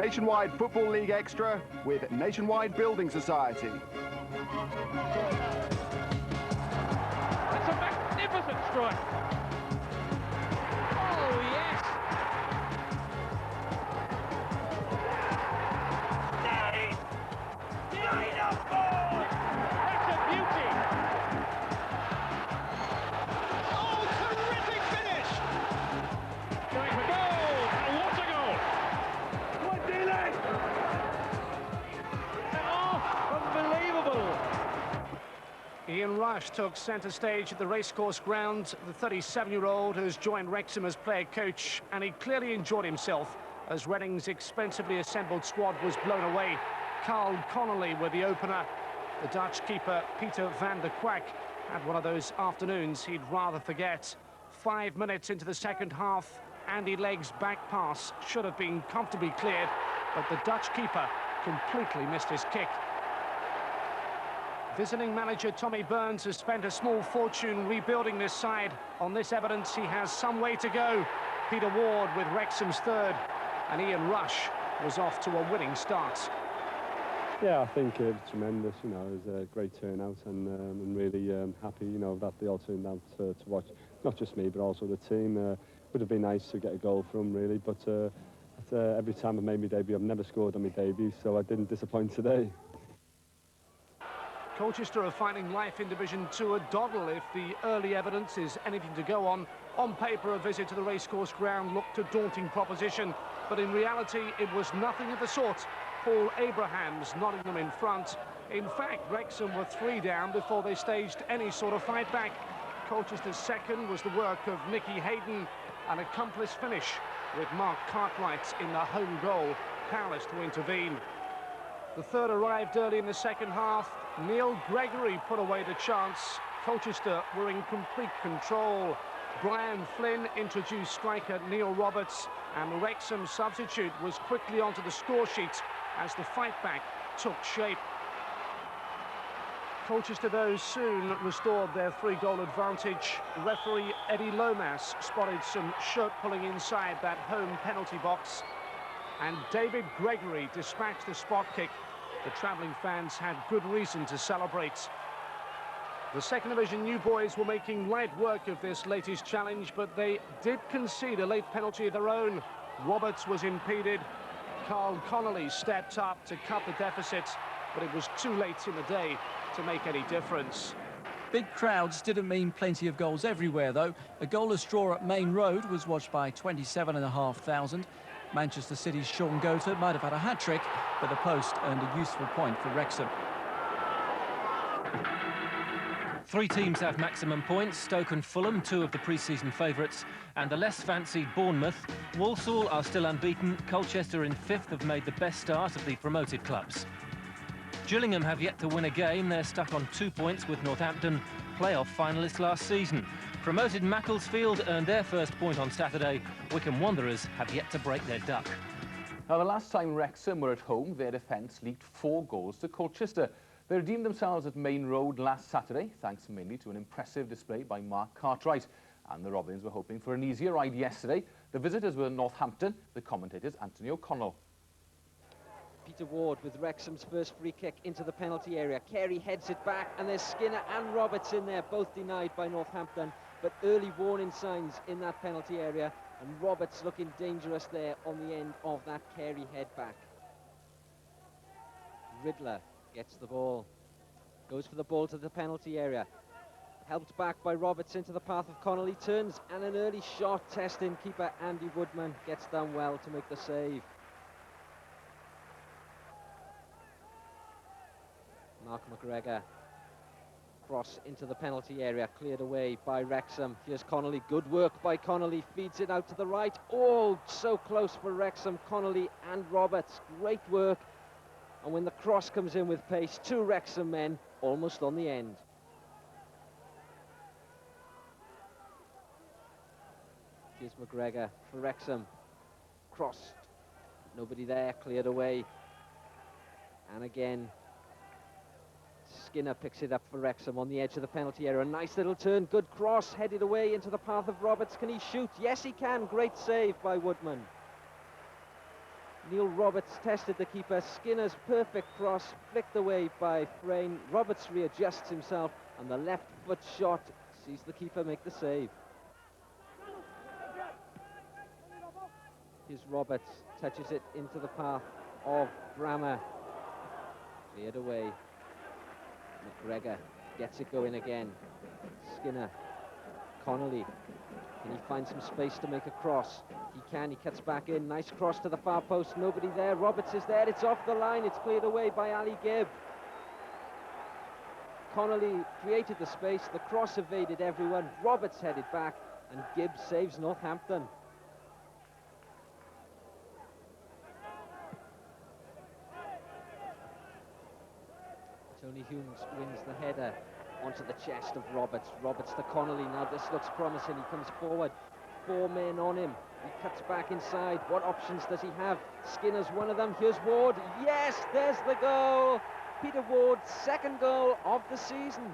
Nationwide Football League Extra with Nationwide Building Society. That's a magnificent strike. Oh, yes. That's a beauty. Oh, terrific finish. Going for goal. And what a goal. Oh, unbelievable. Ian Rush took centre stage at the racecourse ground. The 37-year-old has joined Wrexham as player coach, and he clearly enjoyed himself as Reading's expensively assembled squad was blown away. Carl Connolly with the opener. The Dutch keeper Peter van der Kwak had one of those afternoons he'd rather forget. 5 minutes into the second half, Andy Legg's back pass should have been comfortably cleared, but the Dutch keeper completely missed his kick. Visiting manager Tommy Burns has spent a small fortune rebuilding this side. On this evidence, he has some way to go. Peter Ward with Wrexham's third, and Ian Rush was off to a winning start. Yeah, I think it's tremendous. You know, it was a great turnout, and I'm really happy, you know, that they all turned out to watch. Not just me, but also the team. Would have been nice to get a goal from, really, but every time I made my debut, I've never scored on my debut, so I didn't disappoint today. Colchester are finding life in Division 2 a doddle if the early evidence is anything to go on. On paper, a visit to the racecourse ground looked a daunting proposition, but in reality, it was nothing of the sort. Paul Abrahams nodding them in front. In fact, Wrexham were 3 down before they staged any sort of fight back. Colchester's second was the work of Nicky Hayden, an accomplice finish with Mark Cartwright in the home goal, powerless to intervene. The third arrived early in the second half. Neil Gregory put away the chance. Colchester were in complete control. Brian Flynn introduced striker Neil Roberts, and the Wrexham substitute was quickly onto the score sheet as the fight back took shape. Colchester, though, soon restored their 3-goal advantage. Referee Eddie Lomas spotted some shirt pulling inside that home penalty box, and David Gregory dispatched the spot kick. The travelling fans had good reason to celebrate. The second division new boys were making light work of this latest challenge, but they did concede a late penalty of their own. Roberts was impeded. Carl Connolly stepped up to cut the deficit, but it was too late in the day to make any difference. Big crowds didn't mean plenty of goals everywhere, though. A goalless draw at Main Road was watched by 27,500. Manchester City's Sean Goater might have had a hat-trick, but the post earned a useful point for Wrexham. 3 teams have maximum points: Stoke and Fulham, 2 of the pre-season favourites, and the less fancied Bournemouth. Walsall are still unbeaten. Colchester in 5th have made the best start of the promoted clubs. Gillingham have yet to win a game. They're stuck on 2 points with Northampton, playoff finalists last season. Promoted Macclesfield earned their first point on Saturday. Wycombe Wanderers have yet to break their duck. Now, the last time Wrexham were at home, their defence leaked 4 goals to Colchester. They redeemed themselves at Main Road last Saturday, thanks mainly to an impressive display by Mark Cartwright. And the Robins were hoping for an easier ride yesterday. The visitors were Northampton, the commentators Anthony O'Connell. Peter Ward with Wrexham's first free kick into the penalty area. Carey heads it back, and there's Skinner and Roberts in there, both denied by Northampton. But early warning signs in that penalty area, and Roberts looking dangerous there on the end of that Carey head back. Riddler gets the ball, goes for the ball to the penalty area. Helped back by Roberts into the path of Connolly, turns, and an early shot testing keeper Andy Woodman gets done well to make the save. Mark McGregor, cross into the penalty area, cleared away by Wrexham. Here's Connolly, good work by Connolly, feeds it out to the right. Oh, so close for Wrexham, Connolly and Roberts, great work. And when the cross comes in with pace, 2 Wrexham men almost on the end. Here's McGregor for Wrexham, crossed, nobody there, cleared away. And again, Skinner picks it up for Wrexham on the edge of the penalty area. A nice little turn, good cross, headed away into the path of Roberts. Can he shoot? Yes, he can. Great save by Woodman. Neil Roberts tested the keeper. Skinner's perfect cross flicked away by Frayne. Roberts readjusts himself, and the left foot shot sees the keeper make the save. Here's Roberts, touches it into the path of Brammer. Cleared away. McGregor gets it going again. Skinner. Connolly. Can he find some space to make a cross? He can. He cuts back in. Nice cross to the far post. Nobody there. Roberts is there. It's off the line. It's cleared away by Ali Gibb. Connolly created the space. The cross evaded everyone. Roberts headed back, and Gibb saves Northampton. Tony Humes wins the header onto the chest of Roberts. Roberts to Connolly. Now this looks promising. He comes forward. 4 men on him. He cuts back inside. What options does he have? Skinner's one of them. Here's Ward. Yes, there's the goal. Peter Ward's second goal of the season.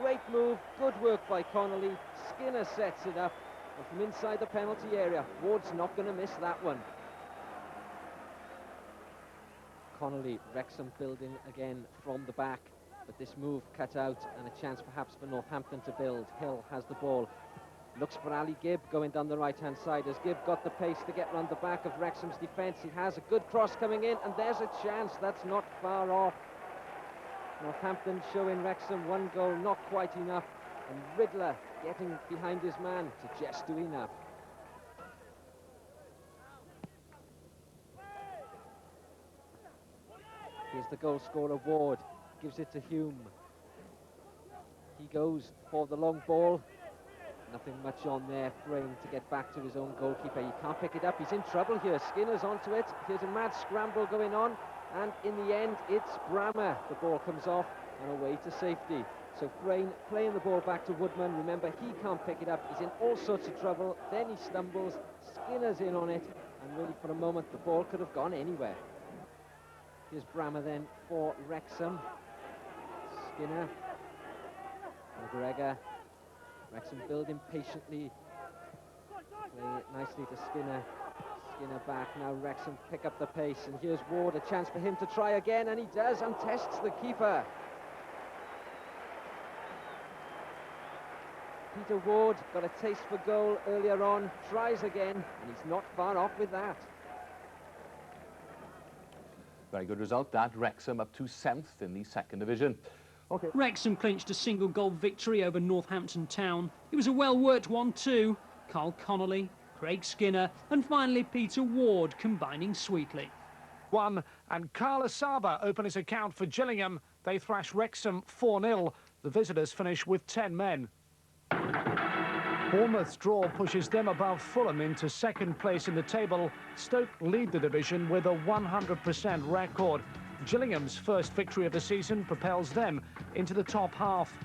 Great move. Good work by Connolly. Skinner sets it up. And from inside the penalty area, Ward's not going to miss that one. Connolly, Wrexham building again from the back, but this move cut out and a chance perhaps for Northampton to build. Hill has the ball, looks for Ali Gibb going down the right hand side. Has Gibb got the pace to get round the back of Wrexham's defence? He has a good cross coming in, and there's a chance. That's not far off. Northampton showing Wrexham 1 goal, not quite enough, and Riddler getting behind his man to just do enough. Here's the goal scorer, Ward, gives it to Hume. He goes for the long ball. Nothing much on there. Frayne to get back to his own goalkeeper. He can't pick it up. He's in trouble here. Skinner's onto it. Here's a mad scramble going on. And in the end, it's Brammer. The ball comes off and away to safety. So Frayne playing the ball back to Woodman. Remember, he can't pick it up. He's in all sorts of trouble. Then he stumbles. Skinner's in on it. And really, for a moment, the ball could have gone anywhere. Here's Brammer then for Wrexham. Skinner. McGregor. Wrexham building patiently. Playing it nicely to Skinner. Skinner back. Now Wrexham pick up the pace. And here's Ward. A chance for him to try again. And he does, and tests the keeper. Peter Ward got a taste for goal earlier on. Tries again. And he's not far off with that. Very good result, that. Wrexham up to 7th in the 2nd Division. Okay. Wrexham clinched a single-goal victory over Northampton Town. It was a well-worked one too. Carl Connolly, Craig Skinner and finally Peter Ward combining sweetly. And Carl Asaba open his account for Gillingham. They thrash Wrexham 4-0. The visitors finish with 10 men. Bournemouth's draw pushes them above Fulham into 2nd place in the table. Stoke lead the division with a 100% record. Gillingham's first victory of the season propels them into the top half.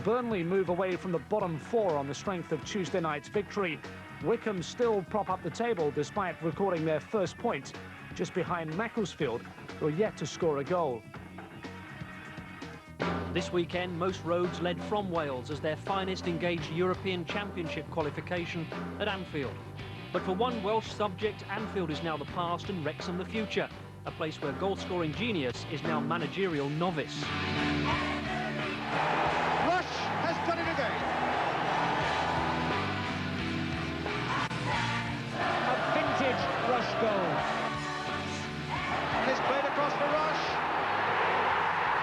Burnley move away from the bottom 4 on the strength of Tuesday night's victory. Wycombe still prop up the table despite recording their first point, just behind Macclesfield, who are yet to score a goal. This weekend, most roads led from Wales as their finest engaged European Championship qualification at Anfield. But for one Welsh subject, Anfield is now the past and Wrexham the future, a place where goal-scoring genius is now managerial novice. Rush has done it again. A vintage Rush goal. And it's played across for Rush.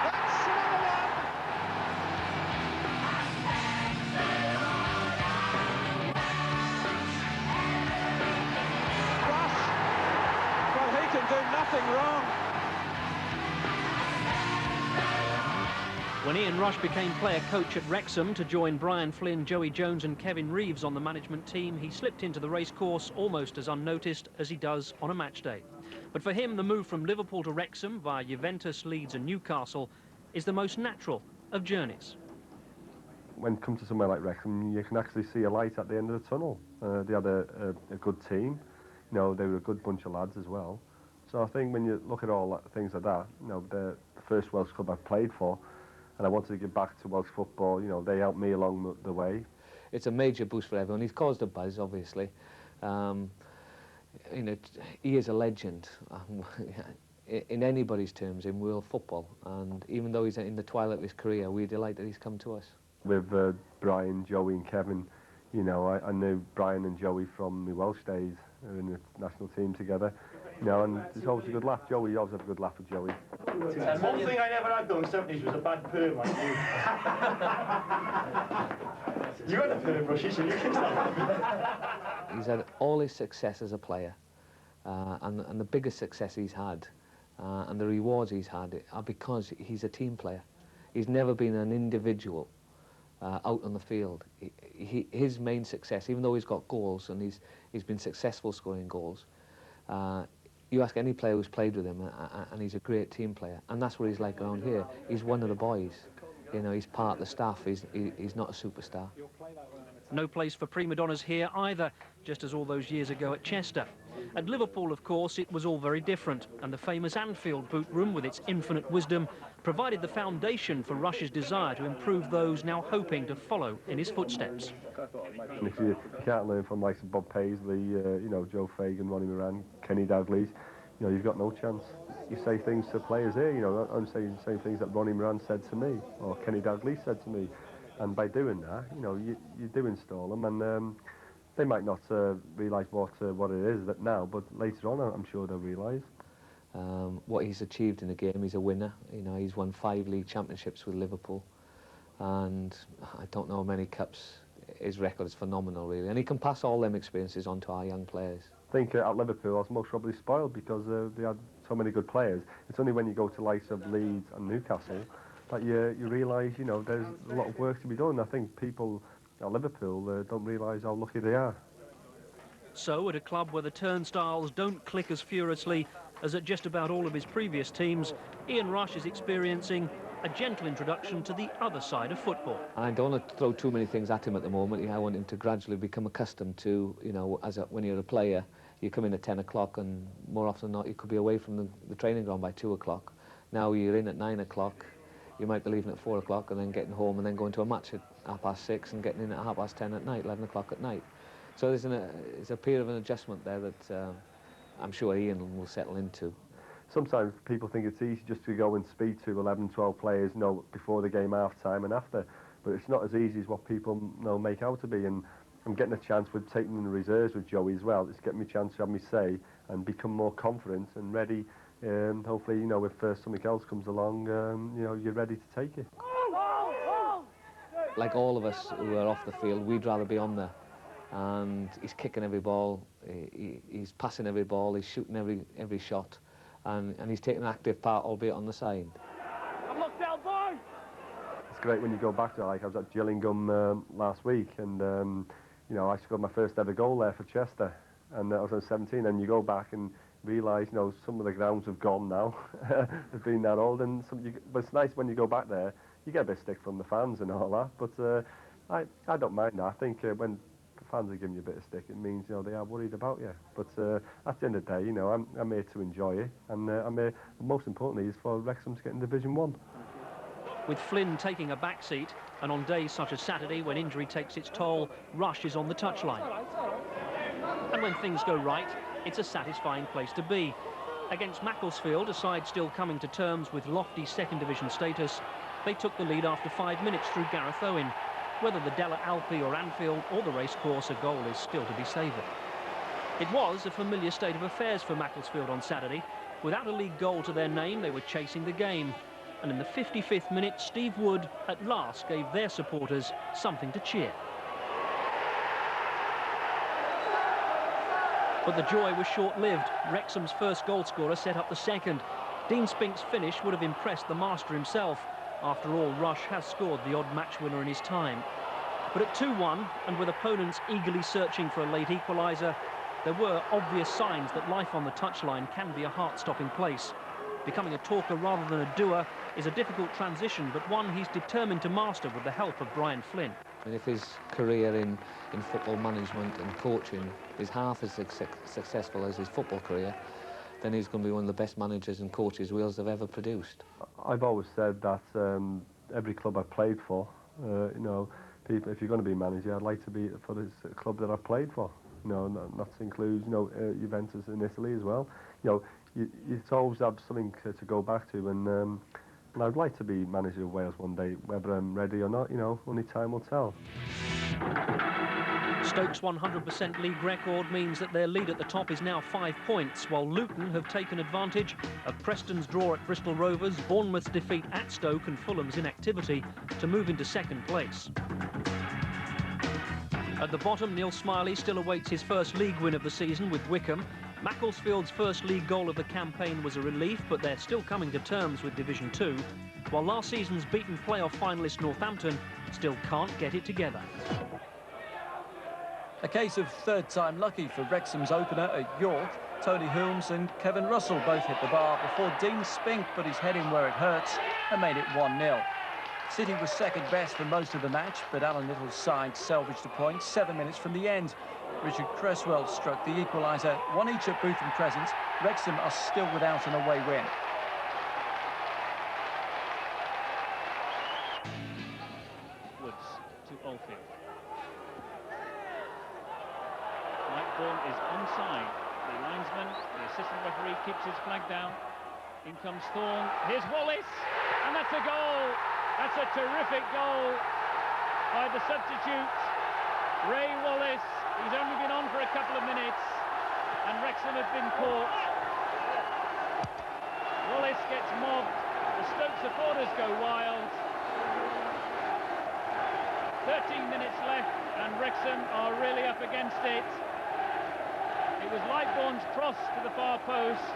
That's another one. Rush. Well, he can do nothing wrong. When Ian Rush became player-coach at Wrexham to join Brian Flynn, Joey Jones and Kevin Reeves on the management team, he slipped into the racecourse almost as unnoticed as he does on a match day. But for him, the move from Liverpool to Wrexham via Juventus, Leeds and Newcastle is the most natural of journeys. When you come to somewhere like Wrexham, you can actually see a light at the end of the tunnel. They had a good team. You know, they were a good bunch of lads as well. So I think when you look at all things like that, you know, the first Welsh club I've played for, and I wanted to give back to Welsh football. You know, they helped me along the way. It's a major boost for everyone. He's caused a buzz, obviously. You know, he is a legend in anybody's terms in world football, and even though he's in the twilight of his career, we're delighted he's come to us. With Brian, Joey and Kevin, you know, I knew Brian and Joey from my Welsh days, in the national team together, you know, and it's always a good laugh. Joey, you always have a good laugh with Joey. One thing I never had though in the 70s was a bad perm like you. You had a perm, Rushy, so you can start. He's had all his success as a player, and the biggest success he's had, and the rewards he's had are because he's a team player. He's never been an individual out on the field. His main success, even though he's got goals and he's been successful scoring goals, you ask any player who's played with him, and he's a great team player, and that's what he's like around here. He's one of the boys. You know, he's part of the staff. He's not a superstar. No place for prima donnas here either, just as all those years ago at Chester. At Liverpool, of course, it was all very different, and the famous Anfield boot room, with its infinite wisdom, provided the foundation for Rush's desire to improve those now hoping to follow in his footsteps. And if you can't learn from like Bob Paisley, you know, Joe Fagan, Ronnie Moran, Kenny Dalglish, you know, you've got no chance. You say things to players here, you know, I'm saying the same things that Ronnie Moran said to me, or Kenny Dalglish said to me. And by doing that, you know, you do install them, and they might not realise what it is that now, but later on, I'm sure they'll realise. What he's achieved in the game, he's a winner. You know, he's won 5 league championships with Liverpool, and I don't know how many cups. His record is phenomenal, really, and he can pass all them experiences on to our young players. I think at Liverpool I was most probably spoiled because they had so many good players. It's only when you go to likes of Leeds and Newcastle that you realise, you know, there's a lot of work to be done. I think people at Liverpool don't realise how lucky they are. So, at a club where the turnstiles don't click as furiously as at just about all of his previous teams, Ian Rush is experiencing a gentle introduction to the other side of football. I don't want to throw too many things at him at the moment. I want him to gradually become accustomed to, you know, when you're a player, you come in at 10 o'clock, and more often than not, you could be away from the training ground by 2 o'clock. Now you're in at 9 o'clock, you might be leaving at 4 o'clock and then getting home and then going to a match at 6:30 and getting in at 10:30 at night, 11 o'clock at night. So there's a period of an adjustment there that I'm sure Ian will settle into. Sometimes people think it's easy just to go and speak to 11, 12 players, you know, before the game, half-time and after, but it's not as easy as what people, you know, make out to be. And I'm getting a chance with taking in the reserves with Joey as well. It's getting me a chance to have me say and become more confident and ready. Hopefully, you know, if something else comes along, you know, you're ready to take it. Like all of us who are off the field, we'd rather be on there. And he's kicking every ball, he's passing every ball, he's shooting every shot, and he's taking an active part, albeit on the side. I'm locked down, boy! It's great when you go back to, like, I was at Gillingham last week, and you know, I scored my first ever goal there for Chester, and I was on 17, and you go back and realise, you know, some of the grounds have gone now. They've been that old, and but it's nice when you go back there, you get a bit of stick from the fans and all that, but I don't mind that. I think when fans are giving you a bit of stick, it means, you know, they are worried about you. But at the end of the day, you know, I'm here to enjoy it, and I'm here, most importantly, is for Wrexham to get in Division 1. With Flynn taking a back seat, and on days such as Saturday, when injury takes its toll, Rush is on the touchline. And when things go right, it's a satisfying place to be. Against Macclesfield, a side still coming to terms with lofty second division status, they took the lead after 5 minutes through Gareth Owen. Whether the Della Alpi or Anfield or the racecourse, a goal is still to be savoured. It was a familiar state of affairs for Macclesfield on Saturday. Without a league goal to their name, they were chasing the game. And in the 55th minute, Steve Wood at last gave their supporters something to cheer. But the joy was short-lived. Wrexham's first goal scorer set up the second. Dean Spink's finish would have impressed the master himself. After all, Rush has scored the odd match winner in his time. But at 2-1, and with opponents eagerly searching for a late equaliser, there were obvious signs that life on the touchline can be a heart-stopping place. Becoming a talker rather than a doer is a difficult transition, but one he's determined to master with the help of Brian Flynn. And if his career in football management and coaching is half as successful as his football career, then he's going to be one of the best managers and coaches Wales have ever produced. I've always said that every club I've played for, you know, people, if you're going to be a manager, I'd like to be for this club that I've played for. You know, not to include, you know, Juventus in Italy as well. You know, you always have something to go back to, and I'd like to be manager of Wales one day. Whether I'm ready or not, you know, only time will tell. Stoke's 100% league record means that their lead at the top is now 5 points, while Luton have taken advantage of Preston's draw at Bristol Rovers, Bournemouth's defeat at Stoke and Fulham's inactivity to move into second place. At the bottom, Neil Smiley still awaits his first league win of the season with Wycombe. Macclesfield's first league goal of the campaign was a relief, but they're still coming to terms with Division 2, while last season's beaten playoff finalist Northampton still can't get it together. A case of third time lucky for Wrexham's opener at York. Tony Hulmes and Kevin Russell both hit the bar before Dean Spink put his head in where it hurts and made it 1-0. City was second best for most of the match, but Alan Little's side salvaged a point 7 minutes from the end. Richard Cresswell struck the equaliser, 1 each at Bootham Crescent. Wrexham are still without an away win. Woods to Oldfield. Blackburn is onside. The linesman, the assistant referee, keeps his flag down. In comes Thorne. Here's Wallace, and that's a goal. That's a terrific goal by the substitute, Ray Wallace. He's only been on for a couple of minutes, and Wrexham have been caught. Wallace gets mobbed. The Stoke supporters go wild. 13 minutes left, and Wrexham are really up against it. It was Lightbourne's cross to the far post,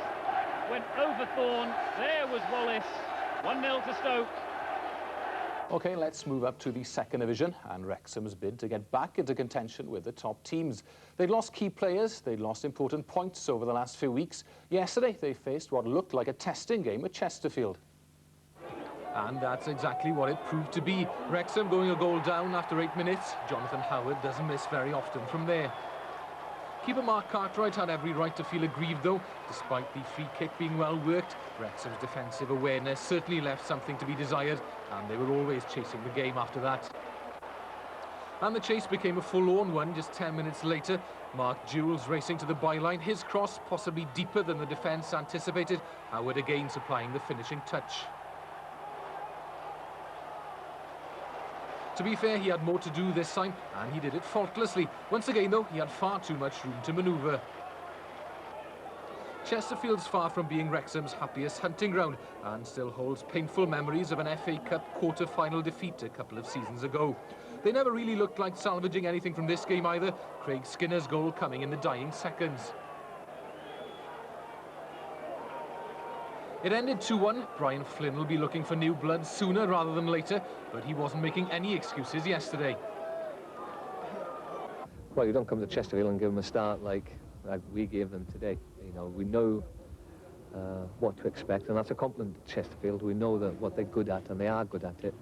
went over Thorne. There was Wallace. 1-0 to Stoke. OK, let's move up to the second division and Wrexham's bid to get back into contention with the top teams. They'd lost key players, they'd lost important points over the last few weeks. Yesterday, they faced what looked like a testing game at Chesterfield. And that's exactly what it proved to be. Wrexham going a goal down after 8 minutes. Jonathan Howard doesn't miss very often from there. Keeper Mark Cartwright had every right to feel aggrieved, though. Despite the free kick being well worked, Wrexham's defensive awareness certainly left something to be desired, and they were always chasing the game after that. And the chase became a full-on one just 10 minutes later. Mark Jewell's racing to the byline, his cross possibly deeper than the defence anticipated. Howard again supplying the finishing touch. To be fair, he had more to do this time, and he did it faultlessly. Once again, though, he had far too much room to manoeuvre. Chesterfield's far from being Wrexham's happiest hunting ground, and still holds painful memories of an FA Cup quarter-final defeat a couple of seasons ago. They never really looked like salvaging anything from this game either, Craig Skinner's goal coming in the dying seconds. It ended 2-1. Brian Flynn will be looking for new blood sooner rather than later, but he wasn't making any excuses yesterday. Well, you don't come to Chesterfield and give them a start like we gave them today. You know, we know what to expect, and that's a compliment to Chesterfield. We know that what they're good at, and they are good at it,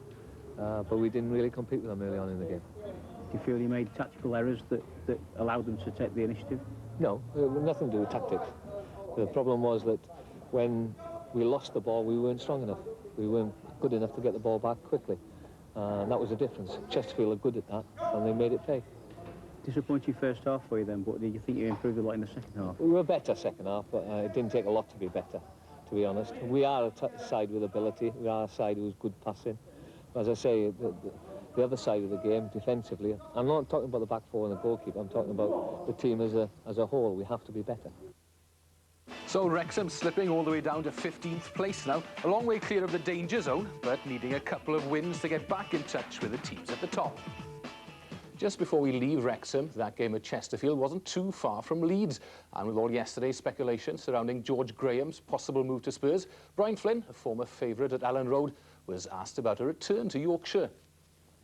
but we didn't really compete with them early on in the game. Do you feel you made tactical errors that allowed them to take the initiative? No, nothing to do with tactics. The problem was that when we lost the ball, we weren't strong enough. We weren't good enough to get the ball back quickly. And that was the difference. Chesterfield are good at that, and they made it pay. Disappointing first half for you then, but do you think you improved a lot in the second half? We were better second half, but it didn't take a lot to be better, to be honest. We are a side with ability. We are a side who's good passing. As I say, the other side of the game, defensively, I'm not talking about the back four and the goalkeeper, I'm talking about the team as a whole. We have to be better. So Wrexham slipping all the way down to 15th place now, a long way clear of the danger zone, but needing a couple of wins to get back in touch with the teams at the top. Just before we leave Wrexham, that game at Chesterfield wasn't too far from Leeds, and with all yesterday's speculation surrounding George Graham's possible move to Spurs, Brian Flynn, a former favourite at Allen Road, was asked about a return to Yorkshire.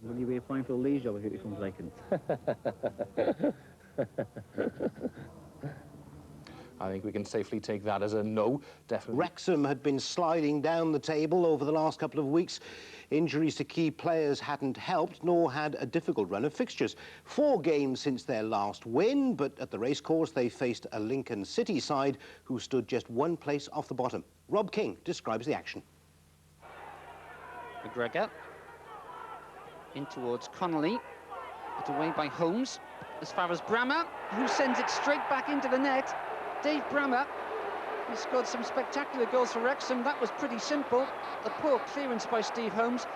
Will you be applying for the Leeds job if it becomes vacant? I think we can safely take that as a no, definitely. Wrexham had been sliding down the table over the last couple of weeks. Injuries to key players hadn't helped, nor had a difficult run of fixtures. 4 games since their last win, but at the racecourse they faced a Lincoln City side who stood just 1 place off the bottom. Rob King describes the action. McGregor in towards Connolly. Put away by Holmes, as far as Brammer, who sends it straight back into the net. Dave Brammer, he scored some spectacular goals for Wrexham. That was pretty simple. A poor clearance by Steve Holmes,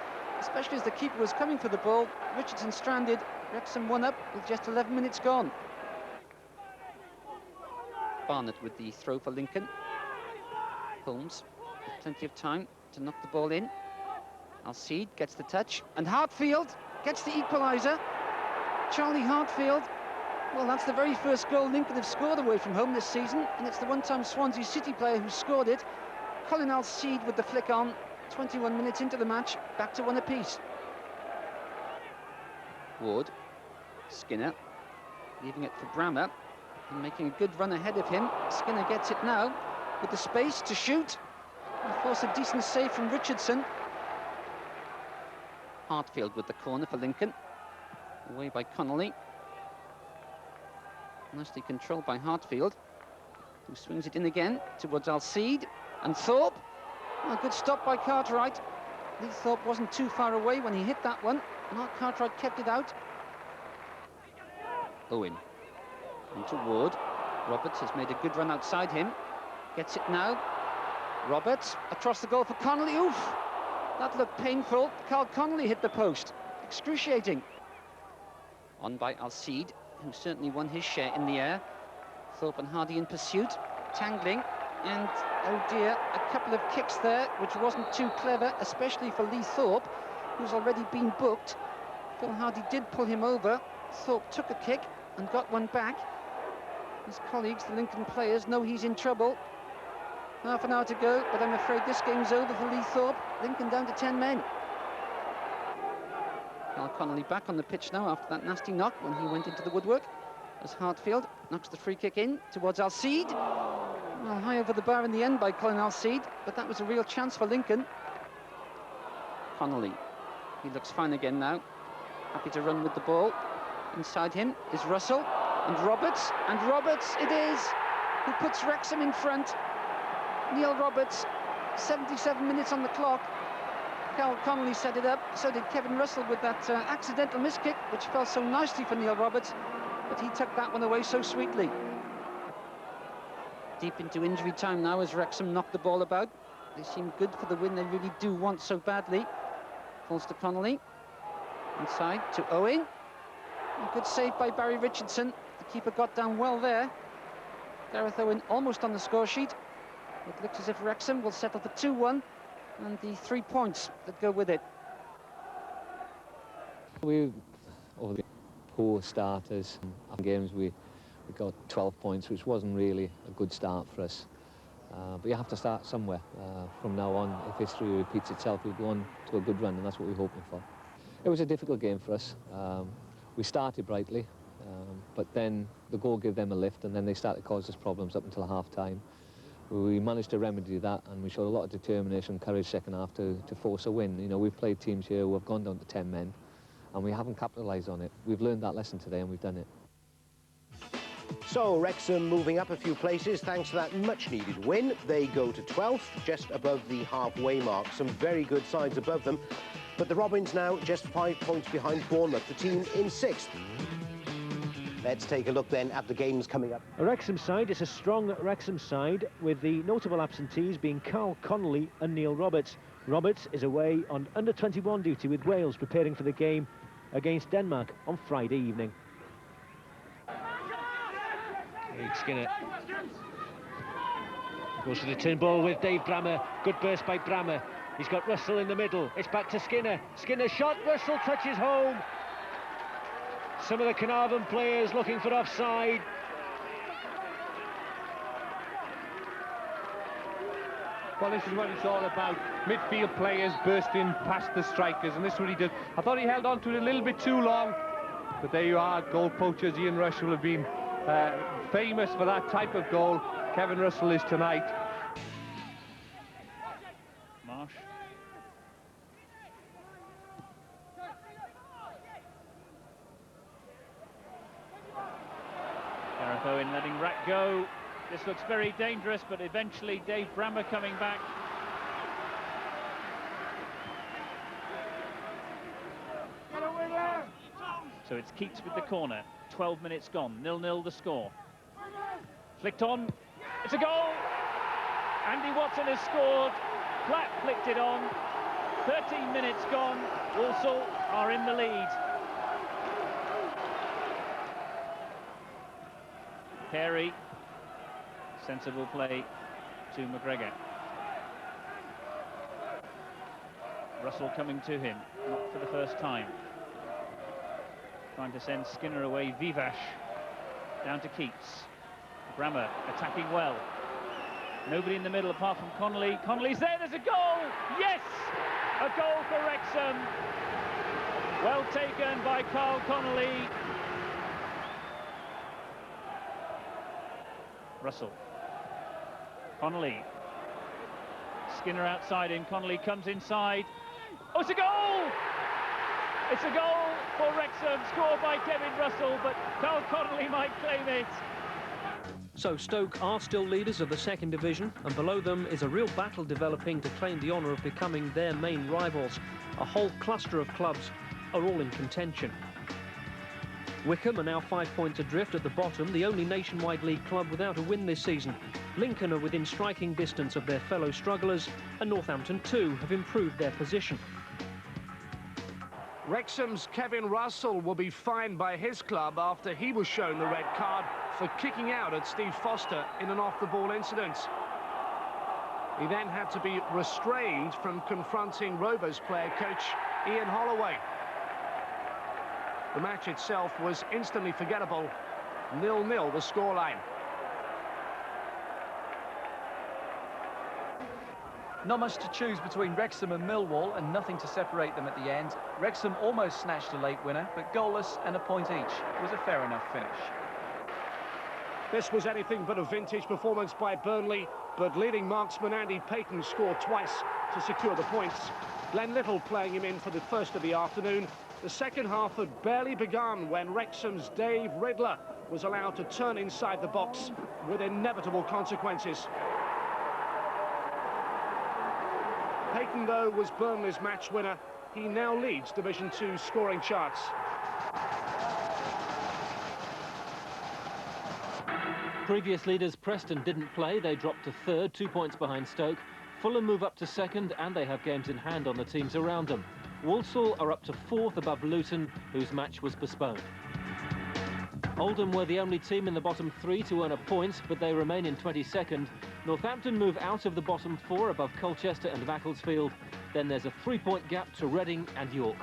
especially as the keeper was coming for the ball. Richardson stranded. Wrexham 1 up with just 11 minutes gone. Barnett with the throw for Lincoln. Holmes with plenty of time to knock the ball in. Alcide gets the touch, and Hartfield gets the equaliser. Charlie Hartfield. Well, that's the very first goal Lincoln have scored away from home this season, and it's the one-time Swansea City player who scored it. Colin Alcide with the flick on. 21 minutes into the match, back to 1 apiece. Ward, Skinner, leaving it for Brammer, and making a good run ahead of him. Skinner gets it now, with the space to shoot, and force a decent save from Richardson. Hartfield with the corner for Lincoln, away by Connolly. Nicely controlled by Hartfield, who swings it in again towards Alcide, and Thorpe. A good stop by Cartwright. Lee Thorpe wasn't too far away when he hit that one. Mark Cartwright kept it out. Owen into Ward. Roberts has made a good run outside him. Gets it now. Roberts across the goal for Connolly. Oof! That looked painful. Carl Connolly hit the post. Excruciating. On by Alcide, who certainly won his share in the air. Thorpe and Hardy in pursuit. Tangling. And, oh dear, a couple of kicks there, which wasn't too clever, especially for Lee Thorpe, who's already been booked. Phil Hardy did pull him over. Thorpe took a kick and got one back. His colleagues, the Lincoln players, know he's in trouble. Half an hour to go, but I'm afraid this game's over for Lee Thorpe. Lincoln down to 10 men. Carl Connolly back on the pitch now after that nasty knock when he went into the woodwork, as Hartfield knocks the free kick in towards Alcide. Well, high over the bar in the end by Colin Alcide, but that was a real chance for Lincoln. Connolly, he looks fine again now, happy to run with the ball. Inside him is Russell, and Roberts it is, who puts Wrexham in front. Neil Roberts, 77 minutes on the clock. Carl Connolly set it up, so did Kevin Russell with that accidental miss kick, which fell so nicely for Neil Roberts, but he took that one away so sweetly. Deep into injury time now as Wrexham knock the ball about. They seem good for the win they really do want so badly. Falls to Connolly. Inside to Owen. A good save by Barry Richardson. The keeper got down well there. Gareth Owen almost on the score sheet. It looks as if Wrexham will settle for 2-1 and the 3 points that go with it. We, over the poor starters games, we got 12 points, which wasn't really a good start for us. But you have to start somewhere. From now on, if history repeats itself, we'll go on to a good run, and that's what we're hoping for. It was a difficult game for us. We started brightly, but then the goal gave them a lift, and then they started to cause us problems up until half-time. We managed to remedy that, and we showed a lot of determination and courage second half to force a win. You know, we've played teams here who have gone down to 10 men, and we haven't capitalised on it. We've learned that lesson today, and we've done it. So, Wrexham moving up a few places thanks to that much-needed win. They go to 12th, just above the halfway mark. Some very good sides above them. But the Robins now just 5 points behind Bournemouth, the team in 6th. Let's take a look then at the games coming up. A Wrexham side is a strong Wrexham side, with the notable absentees being Carl Connolly and Neil Roberts. Roberts is away on under-21 duty with Wales, preparing for the game against Denmark on Friday evening. Skinner goes for the turn ball with Dave Brammer. Good burst by Brammer. He's got Russell in the middle. It's back to Skinner. Skinner shot. Russell touches home. Some of the Carnarvon players looking for offside. Well, this is what it's all about. Midfield players bursting past the strikers, and this is what he did. I thought he held on to it a little bit too long, but there you are. Goal poachers. Ian Rush will have been famous for that type of goal. Kevin Russell is tonight. Marsh. Gareth Owen letting Rack go. This looks very dangerous, but eventually Dave Brammer coming back. So it's Keats with the corner. 12 minutes gone. 0-0 the score. Flicked on. It's a goal! Andy Watson has scored. Platt flicked it on. 13 minutes gone. Walsall are in the lead. Carey. Sensible play to McGregor. Russell coming to him, not for the first time. Trying to send Skinner away. Vivash down to Keats. Brammer attacking well. Nobody in the middle apart from Connolly. Connolly's there, there's a goal! Yes! A goal for Wrexham. Well taken by Carl Connolly. Russell. Connolly. Skinner outside in. Connolly comes inside. Oh, it's a goal! It's a goal for Wrexham, scored by Kevin Russell, but Carl Connolly might claim it. So Stoke are still leaders of the second division, and below them is a real battle developing to claim the honour of becoming their main rivals. A whole cluster of clubs are all in contention. Wycombe are now 5 points adrift at the bottom, the only Nationwide League club without a win this season. Lincoln are within striking distance of their fellow strugglers, and Northampton too have improved their position. Wrexham's Kevin Russell will be fined by his club after he was shown the red card for kicking out at Steve Foster in an off-the-ball incident. He then had to be restrained from confronting Rovers player coach Ian Holloway. The match itself was instantly forgettable. 0-0 the scoreline. Not much to choose between Wrexham and Millwall, and nothing to separate them at the end. Wrexham almost snatched a late winner, but goalless and a point each. It was a fair enough finish. This was anything but a vintage performance by Burnley, but leading marksman Andy Payton scored twice to secure the points. Glenn Little playing him in for the first of the afternoon. The second half had barely begun when Wrexham's Dave Riddler was allowed to turn inside the box with inevitable consequences. Payton, though, was Burnley's match winner. He now leads Division 2 scoring charts. Previous leaders Preston didn't play. They dropped to third, 2 points behind Stoke. Fulham move up to second, and they have games in hand on the teams around them. Walsall are up to fourth above Luton, whose match was postponed. Oldham were the only team in the bottom three to earn a point, but they remain in 22nd. Northampton move out of the bottom four above Colchester and Macclesfield. Then there's a 3-point gap to Reading and York.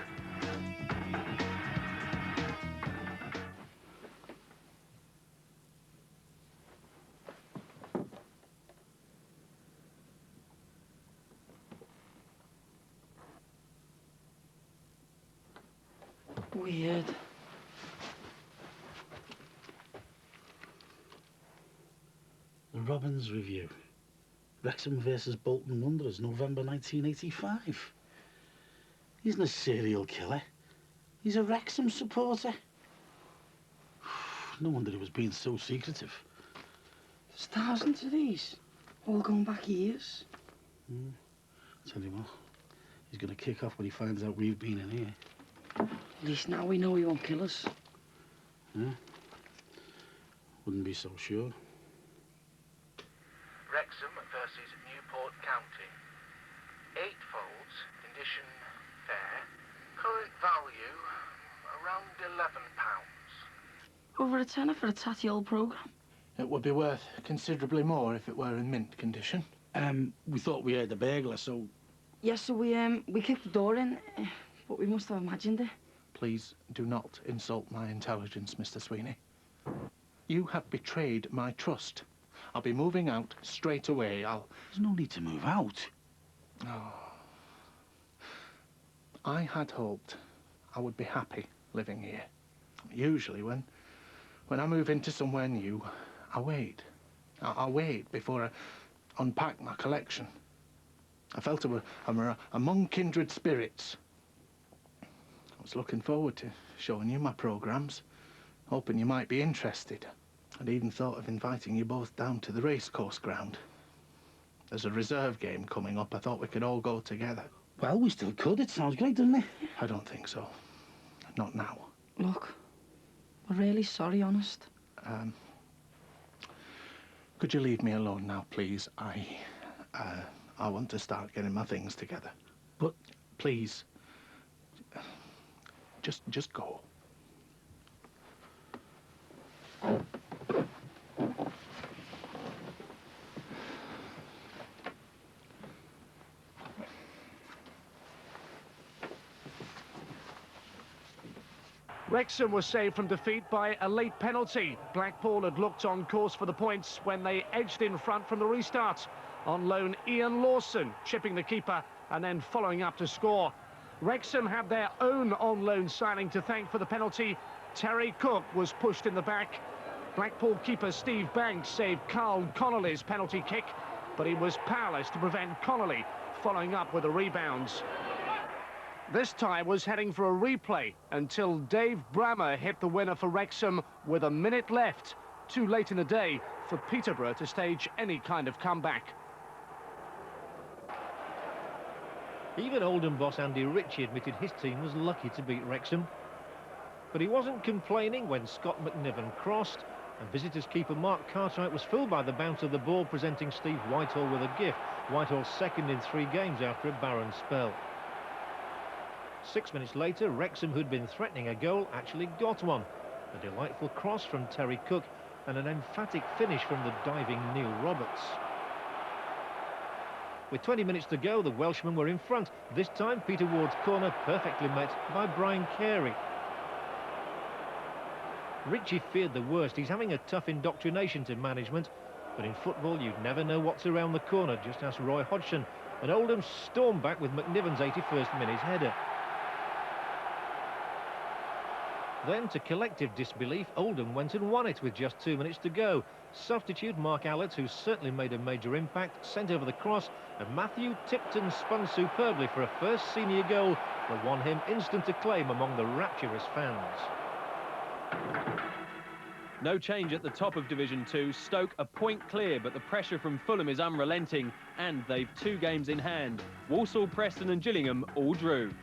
Weird. The Robbins Review. Wrexham versus Bolton Wanderers, November 1985. He's not a serial killer. He's a Wrexham supporter. No wonder he was being so secretive. There's thousands of these, all going back years. Tell you what, he's going to kick off when he finds out we've been in here. At least now we know he won't kill us. Yeah? Wouldn't be so sure. Wrexham versus Newport County. 8 folds, condition fair. Current value around £11. Over a tenner for a tatty old programme. It would be worth considerably more if it were in mint condition. We thought we heard the burglar, so... Yes, so we kicked the door in, but we must have imagined it. Please do not insult my intelligence, Mr. Sweeney. You have betrayed my trust. I'll be moving out straight away. There's no need to move out. Oh. I had hoped I would be happy living here. Usually when I move into somewhere new, I wait. I wait before I unpack my collection. I felt I'm among kindred spirits. I was looking forward to showing you my programmes, hoping you might be interested. I'd even thought of inviting you both down to the racecourse ground. There's a reserve game coming up. I thought we could all go together. Well, we still could. It sounds great, doesn't it? I don't think so. Not now. Look, we're really sorry, honest. Could you leave me alone now, please? I want to start getting my things together. But please, just go. Wrexham was saved from defeat by a late penalty. Blackpool had looked on course for the points when they edged in front from the restart. On loan, Ian Lawson chipping the keeper and then following up to score. Wrexham had their own on-loan signing to thank for the penalty. Terry Cook was pushed in the back. Blackpool keeper Steve Banks saved Carl Connolly's penalty kick, but he was powerless to prevent Connolly following up with the rebounds. This tie was heading for a replay until Dave Brammer hit the winner for Wrexham with a minute left. Too late in the day for Peterborough to stage any kind of comeback. Even Oldham boss Andy Ritchie admitted his team was lucky to beat Wrexham. But he wasn't complaining when Scott McNiven crossed, and visitors keeper Mark Cartwright was fooled by the bounce of the ball, presenting Steve Whitehall with a gift. Whitehall second in 3 games after a barren spell. 6 minutes later, Wrexham, who'd been threatening a goal, actually got one. A delightful cross from Terry Cook and an emphatic finish from the diving Neil Roberts. With 20 minutes to go, the Welshmen were in front. This time, Peter Ward's corner perfectly met by Brian Carey. Ritchie feared the worst. He's having a tough indoctrination to management, but in football, you'd never know what's around the corner. Just ask Roy Hodgson. And Oldham stormed back with McNiven's 81st minute header. Then, to collective disbelief, Oldham went and won it with just 2 minutes to go. Substitute Mark Allett, who certainly made a major impact, sent over the cross, and Matthew Tipton spun superbly for a first senior goal that won him instant acclaim among the rapturous fans. No change at the top of Division 2. Stoke a point clear, but the pressure from Fulham is unrelenting, and they've 2 games in hand. Walsall, Preston and Gillingham all drew.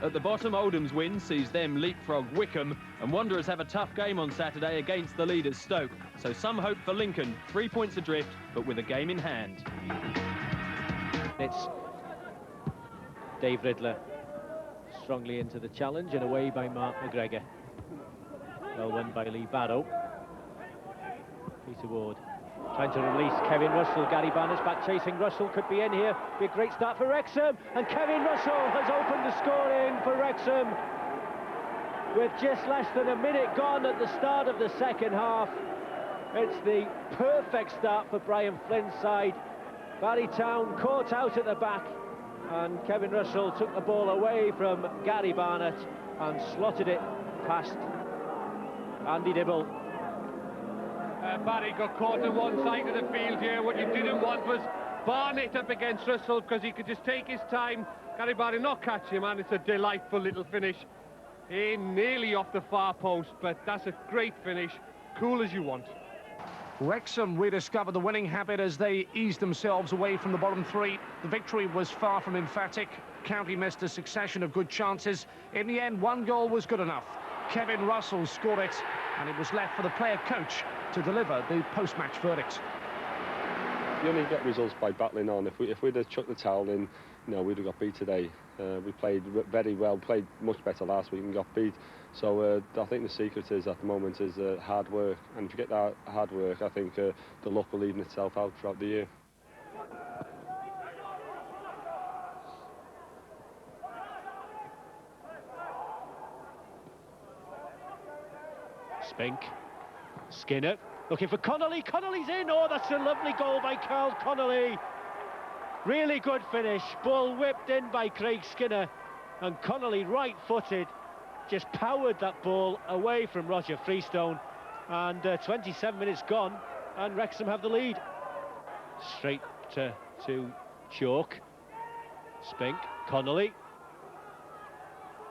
At the bottom, Oldham's win sees them leapfrog Wickham, and Wanderers have a tough game on Saturday against the leaders Stoke. So some hope for Lincoln, 3 points adrift, but with a game in hand. It's Dave Riddler strongly into the challenge and away by Mark McGregor. Well won by Lee Barrow. Peter Ward trying to release Kevin Russell. Gary Barnett's back chasing Russell, could be in here. Be a great start for Wrexham, and Kevin Russell has opened the scoring for Wrexham with just less than a minute gone at the start of the second half. It's the perfect start for Brian Flynn's side. Barry Town caught out at the back, and Kevin Russell took the ball away from Gary Barnett and slotted it past Andy Dibble. Barry got caught on one side of the field here. What you didn't want was Barnett up against Russell, because he could just take his time. Gary Barnett not catch him, and it's a delightful little finish. Nearly off the far post, but that's a great finish. Cool as you want. Wrexham rediscovered the winning habit as they eased themselves away from the bottom 3. The victory was far from emphatic. County missed a succession of good chances. In the end, 1 goal was good enough. Kevin Russell scored it, and it was left for the player coach to deliver the post-match verdict. You only get results by battling on. If we'd have chucked the towel in, we'd have got beat today. We played very well, played much better last week and got beat. So I think the secret is at the moment is hard work, and if you get that hard work, I think the luck will even itself out throughout the year. Spink, Skinner looking for Connolly. Connolly's in. Oh, that's a lovely goal by Carl Connolly. Really good finish. Ball whipped in by Craig Skinner, and Connolly, right-footed, just powered that ball away from Roger Freestone. And 27 minutes gone, and Wrexham have the lead. Straight to Chalk. Spink, Connolly.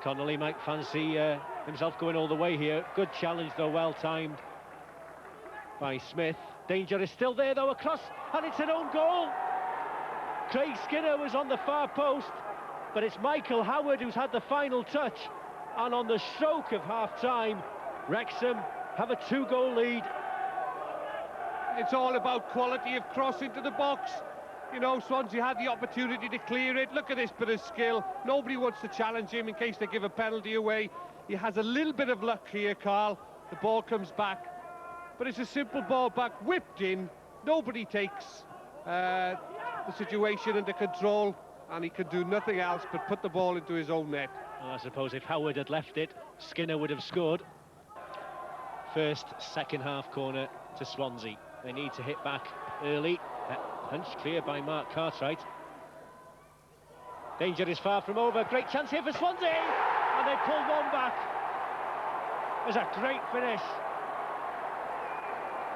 Connolly might fancy himself going all the way here. Good challenge, though, well-timed by Smith. Danger is still there, though, across, and it's an own goal. Craig Skinner was on the far post, but it's Michael Howard who's had the final touch. And on the stroke of half-time, Wrexham have a 2-goal lead. It's all about quality of cross into the box. You know, Swansea had the opportunity to clear it. Look at this bit of skill. Nobody wants to challenge him in case they give a penalty away. He has a little bit of luck here, Carl. The ball comes back. But it's a simple ball back, whipped in. Nobody takes the situation under control, and he can do nothing else but put the ball into his own net. Well, I suppose if Howard had left it, Skinner would have scored. First, second half corner to Swansea. They need to hit back early. Punch cleared by Mark Cartwright. Danger is far from over. Great chance here for Swansea, and they pull one back. There's a great finish.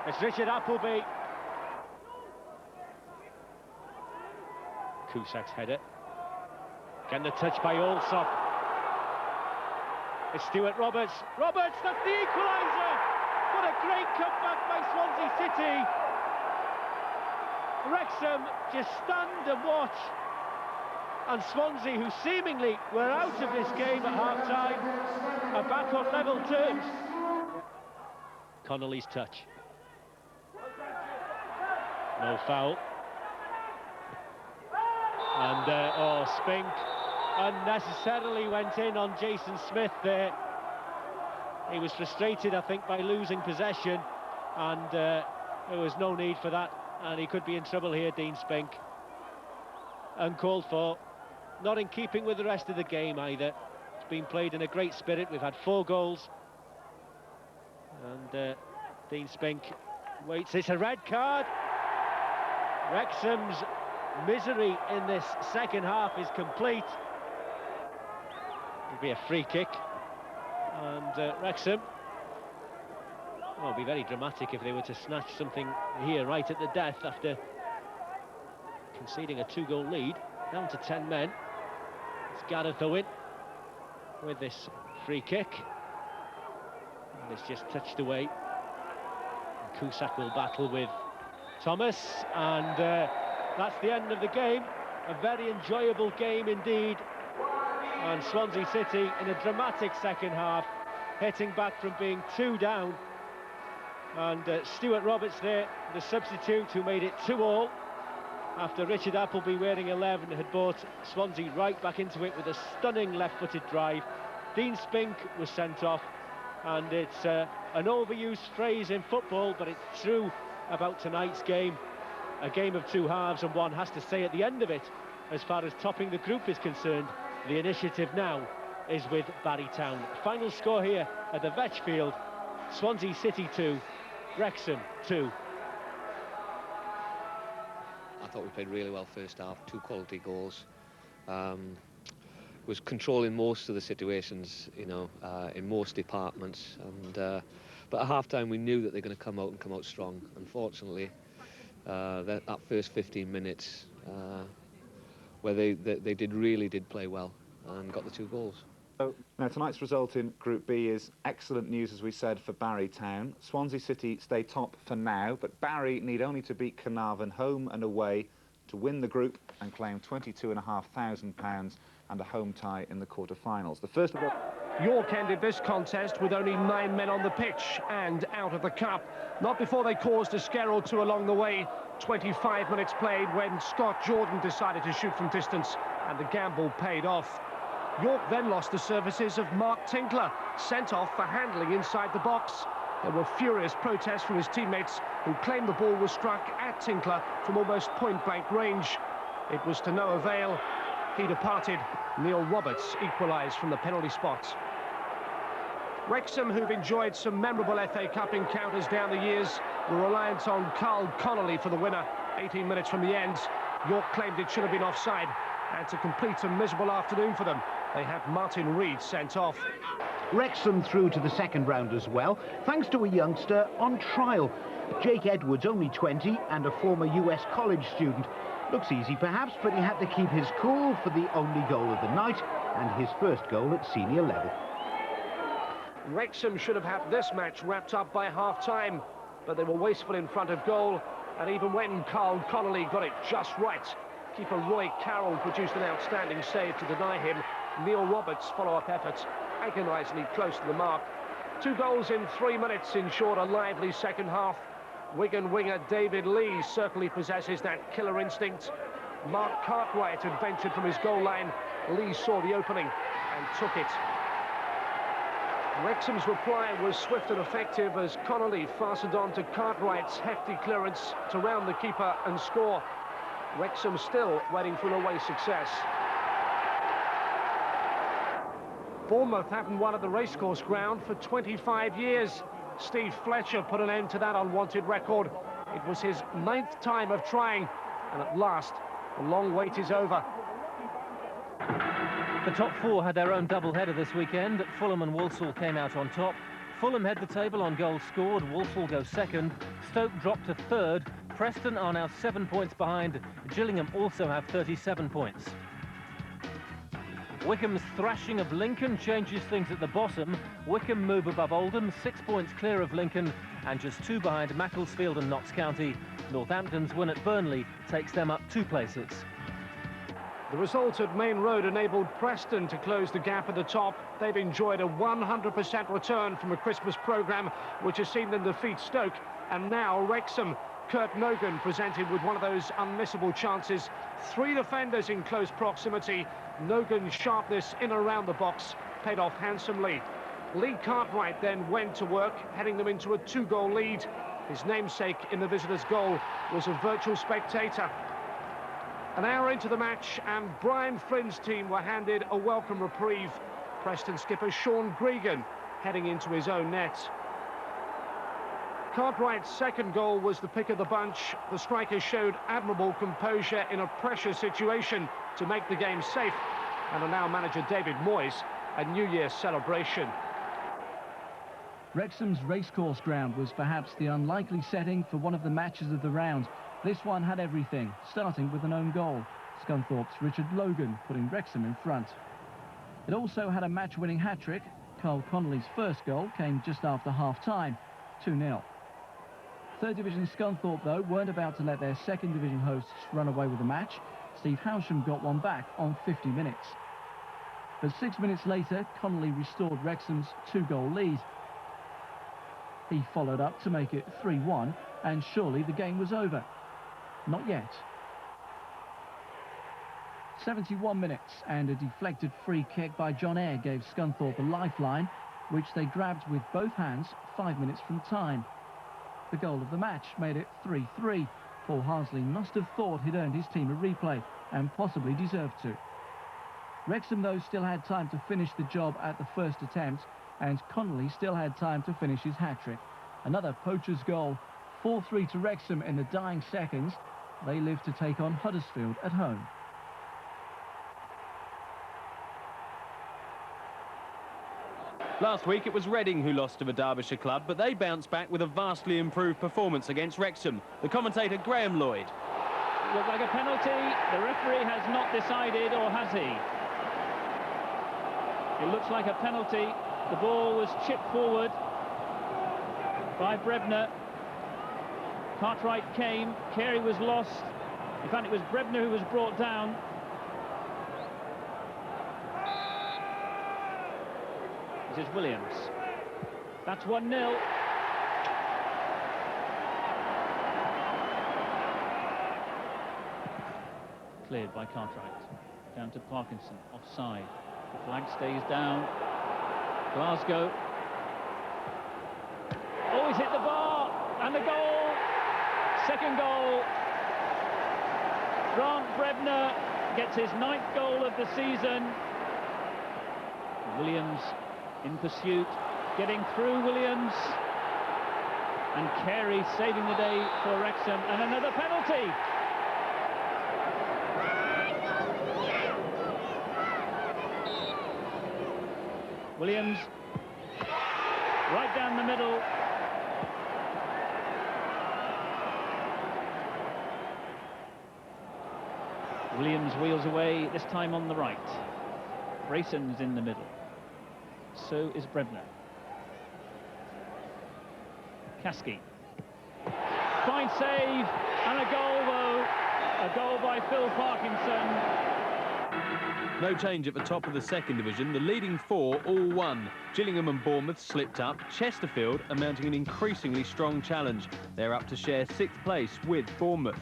It's Richard Appleby. Kusak's header. Again the touch by Allsop. It's Stuart Roberts. Roberts, that's the equaliser! What a great comeback by Swansea City. Wrexham just stand and watch. And Swansea, who seemingly were out of this game at half-time, are back on level terms. Connolly's touch. No foul. And, Spink unnecessarily went in on Jason Smith there. He was frustrated, I think, by losing possession, and there was no need for that, and he could be in trouble here, Dean Spink. Uncalled for, not in keeping with the rest of the game either. It's been played in a great spirit. We've had 4 goals, and Dean Spink waits. It's a red card. Wrexham's misery in this second half is complete. It'll be a free kick, and Wrexham, well, it'll be very dramatic if they were to snatch something here right at the death after conceding a 2-goal lead, down to 10 men. It's Gareth Owen with this free kick, and it's just touched away. And Cusack will battle with Thomas, and that's the end of the game. A very enjoyable game indeed. And Swansea City in a dramatic second half, hitting back from being 2 down. And Stuart Roberts there, the substitute, who made it 2-2 after Richard Appleby, wearing 11, had brought Swansea right back into it with a stunning left-footed drive. Dean Spink was sent off, and it's an overused phrase in football, but it's true about tonight's game. A game of 2 halves, and one has to say at the end of it, as far as topping the group is concerned, the initiative now is with Barry Town. Final score here at the Vetchfield: Swansea City 2, Wrexham 2. I thought we played really well first half, 2 quality goals. Was controlling most of the situations, you know, in most departments. And but at half-time we knew that they're going to come out strong. Unfortunately, that first 15 minutes where they really did play well and got the 2 goals. Now, tonight's result in Group B is excellent news, as we said, for Barry Town. Swansea City stay top for now, but Barry need only to beat Carnarvon home and away to win the group and claim £22,500 and a home tie in the quarter-finals. The first of all, York ended this contest with only 9 men on the pitch and out of the cup. Not before they caused a scare or 2 along the way. 25 minutes played when Scott Jordan decided to shoot from distance, and the gamble paid off. York then lost the services of Mark Tinkler, sent off for handling inside the box. There were furious protests from his teammates, who claimed the ball was struck at Tinkler from almost point-blank range. It was to no avail. He departed. Neil Roberts equalised from the penalty spot. Wrexham, who've enjoyed some memorable FA Cup encounters down the years, were reliant on Carl Connolly for the winner. 18 minutes from the end, York claimed it should have been offside, and to complete a miserable afternoon for them, they had Martin Reed sent off. Wrexham through to the second round as well, thanks to a youngster on trial. Jake Edwards, only 20, and a former US college student. Looks easy perhaps, but he had to keep his cool for the only goal of the night, and his first goal at senior level. Wrexham should have had this match wrapped up by half-time, but they were wasteful in front of goal, and even when Carl Connolly got it just right, Keeper Roy Carroll produced an outstanding save to deny him. Neil Roberts' follow-up efforts agonisingly close to the mark. 2 goals in 3 minutes ensured a lively second half. Wigan winger David Lee certainly possesses that killer instinct. Mark Cartwright had ventured from his goal line. Lee saw the opening and took it. Wrexham's reply was swift and effective as Connolly fastened on to Cartwright's hefty clearance to round the keeper and score. Wrexham still waiting for an away success. Bournemouth haven't won at the racecourse ground for 25 years. Steve Fletcher put an end to that unwanted record. It was his 9th time of trying, and at last, the long wait is over. The top 4 had their own double-header this weekend. Fulham and Walsall came out on top. Fulham head the table on goals scored. Walsall go second. Stoke dropped to 3rd. Preston are now 7 points behind. Gillingham also have 37 points. Wycombe's thrashing of Lincoln changes things at the bottom. Wycombe move above Oldham, 6 points clear of Lincoln, and just 2 behind Macclesfield and Notts County. Northampton's win at Burnley takes them up 2 places. The result at Main Road enabled Preston to close the gap at the top. They've enjoyed a 100% return from a Christmas programme which has seen them defeat Stoke. And now Wrexham, Kurt Nogan presented with one of those unmissable chances. 3 defenders in close proximity. Nogan's sharpness in and around the box paid off handsomely. Lee Cartwright then went to work, heading them into a 2-goal lead. His namesake in the visitors' goal was a virtual spectator. An hour into the match, and Brian Flynn's team were handed a welcome reprieve. Preston skipper Sean Gregan heading into his own net. Cartwright's second goal was the pick of the bunch. The striker showed admirable composure in a pressure situation to make the game safe, and are now manager David Moyes a New Year's celebration. Wrexham's racecourse ground was perhaps the unlikely setting for one of the matches of the round. This one had everything, starting with an own goal. Scunthorpe's Richard Logan putting Wrexham in front. It also had a match-winning hat-trick. Carl Connolly's first goal came just after half-time, 2-0. Third Division Scunthorpe, though, weren't about to let their Second Division hosts run away with the match. Steve Howsham got one back on 50 minutes. But 6 minutes later, Connolly restored Wrexham's 2-goal lead. He followed up to make it 3-1, and surely the game was over. Not yet. 71 minutes, and a deflected free kick by John Eyre gave Scunthorpe a lifeline, which they grabbed with both hands 5 minutes from time. The goal of the match made it 3-3. Paul Harsley must have thought he'd earned his team a replay, and possibly deserved to. Wrexham, though, still had time to finish the job at the first attempt, and Connolly still had time to finish his hat-trick. Another poacher's goal, 4-3 to Wrexham in the dying seconds. They live to take on Huddersfield at home. Last week it was Reading who lost to the Derbyshire club, but they bounced back with a vastly improved performance against Wrexham. The commentator Graham Lloyd. Looked like a penalty. The referee has not decided, or has he? It looks like a penalty. The ball was chipped forward by Brebner. Cartwright came, Carey was lost. In fact, it was Brebner who was brought down. This is Williams. That's 1-0. Cleared by Cartwright. Down to Parkinson, offside. The flag stays down. Glasgow. Oh, he's hit the bar, and the goal. Second goal. Grant Brebner gets his 9th goal of the season. Williams in pursuit, getting through Williams. And Carey saving the day for Wrexham, and another penalty. Williams, right down the middle. Williams wheels away, this time on the right. Brayson's in the middle. So is Brebner. Kasky. Fine save, and a goal though. A goal by Phil Parkinson. No change at the top of the second division. The leading four all won. Gillingham and Bournemouth slipped up. Chesterfield are mounting an increasingly strong challenge. They're up to share 6th place with Bournemouth.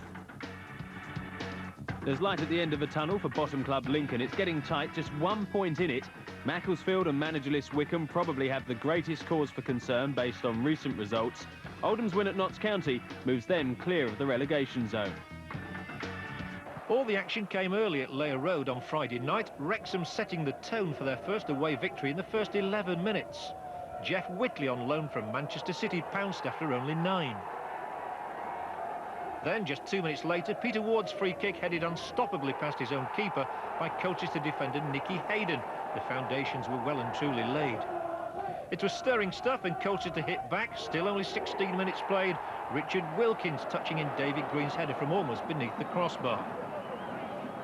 There's light at the end of the tunnel for bottom club Lincoln. It's getting tight, just 1 point in it. Macclesfield and managerless Wickham probably have the greatest cause for concern based on recent results. Oldham's win at Notts County moves them clear of the relegation zone. All the action came early at Layer Road on Friday night. Wrexham setting the tone for their first away victory in the first 11 minutes. Jeff Whitley on loan from Manchester City pounced after only 9. Then, just 2 minutes later, Peter Ward's free kick headed unstoppably past his own keeper by Colchester defender Nicky Hayden. The foundations were well and truly laid. It was stirring stuff and Colchester hit back. Still only 16 minutes played. Richard Wilkins touching in David Green's header from almost beneath the crossbar.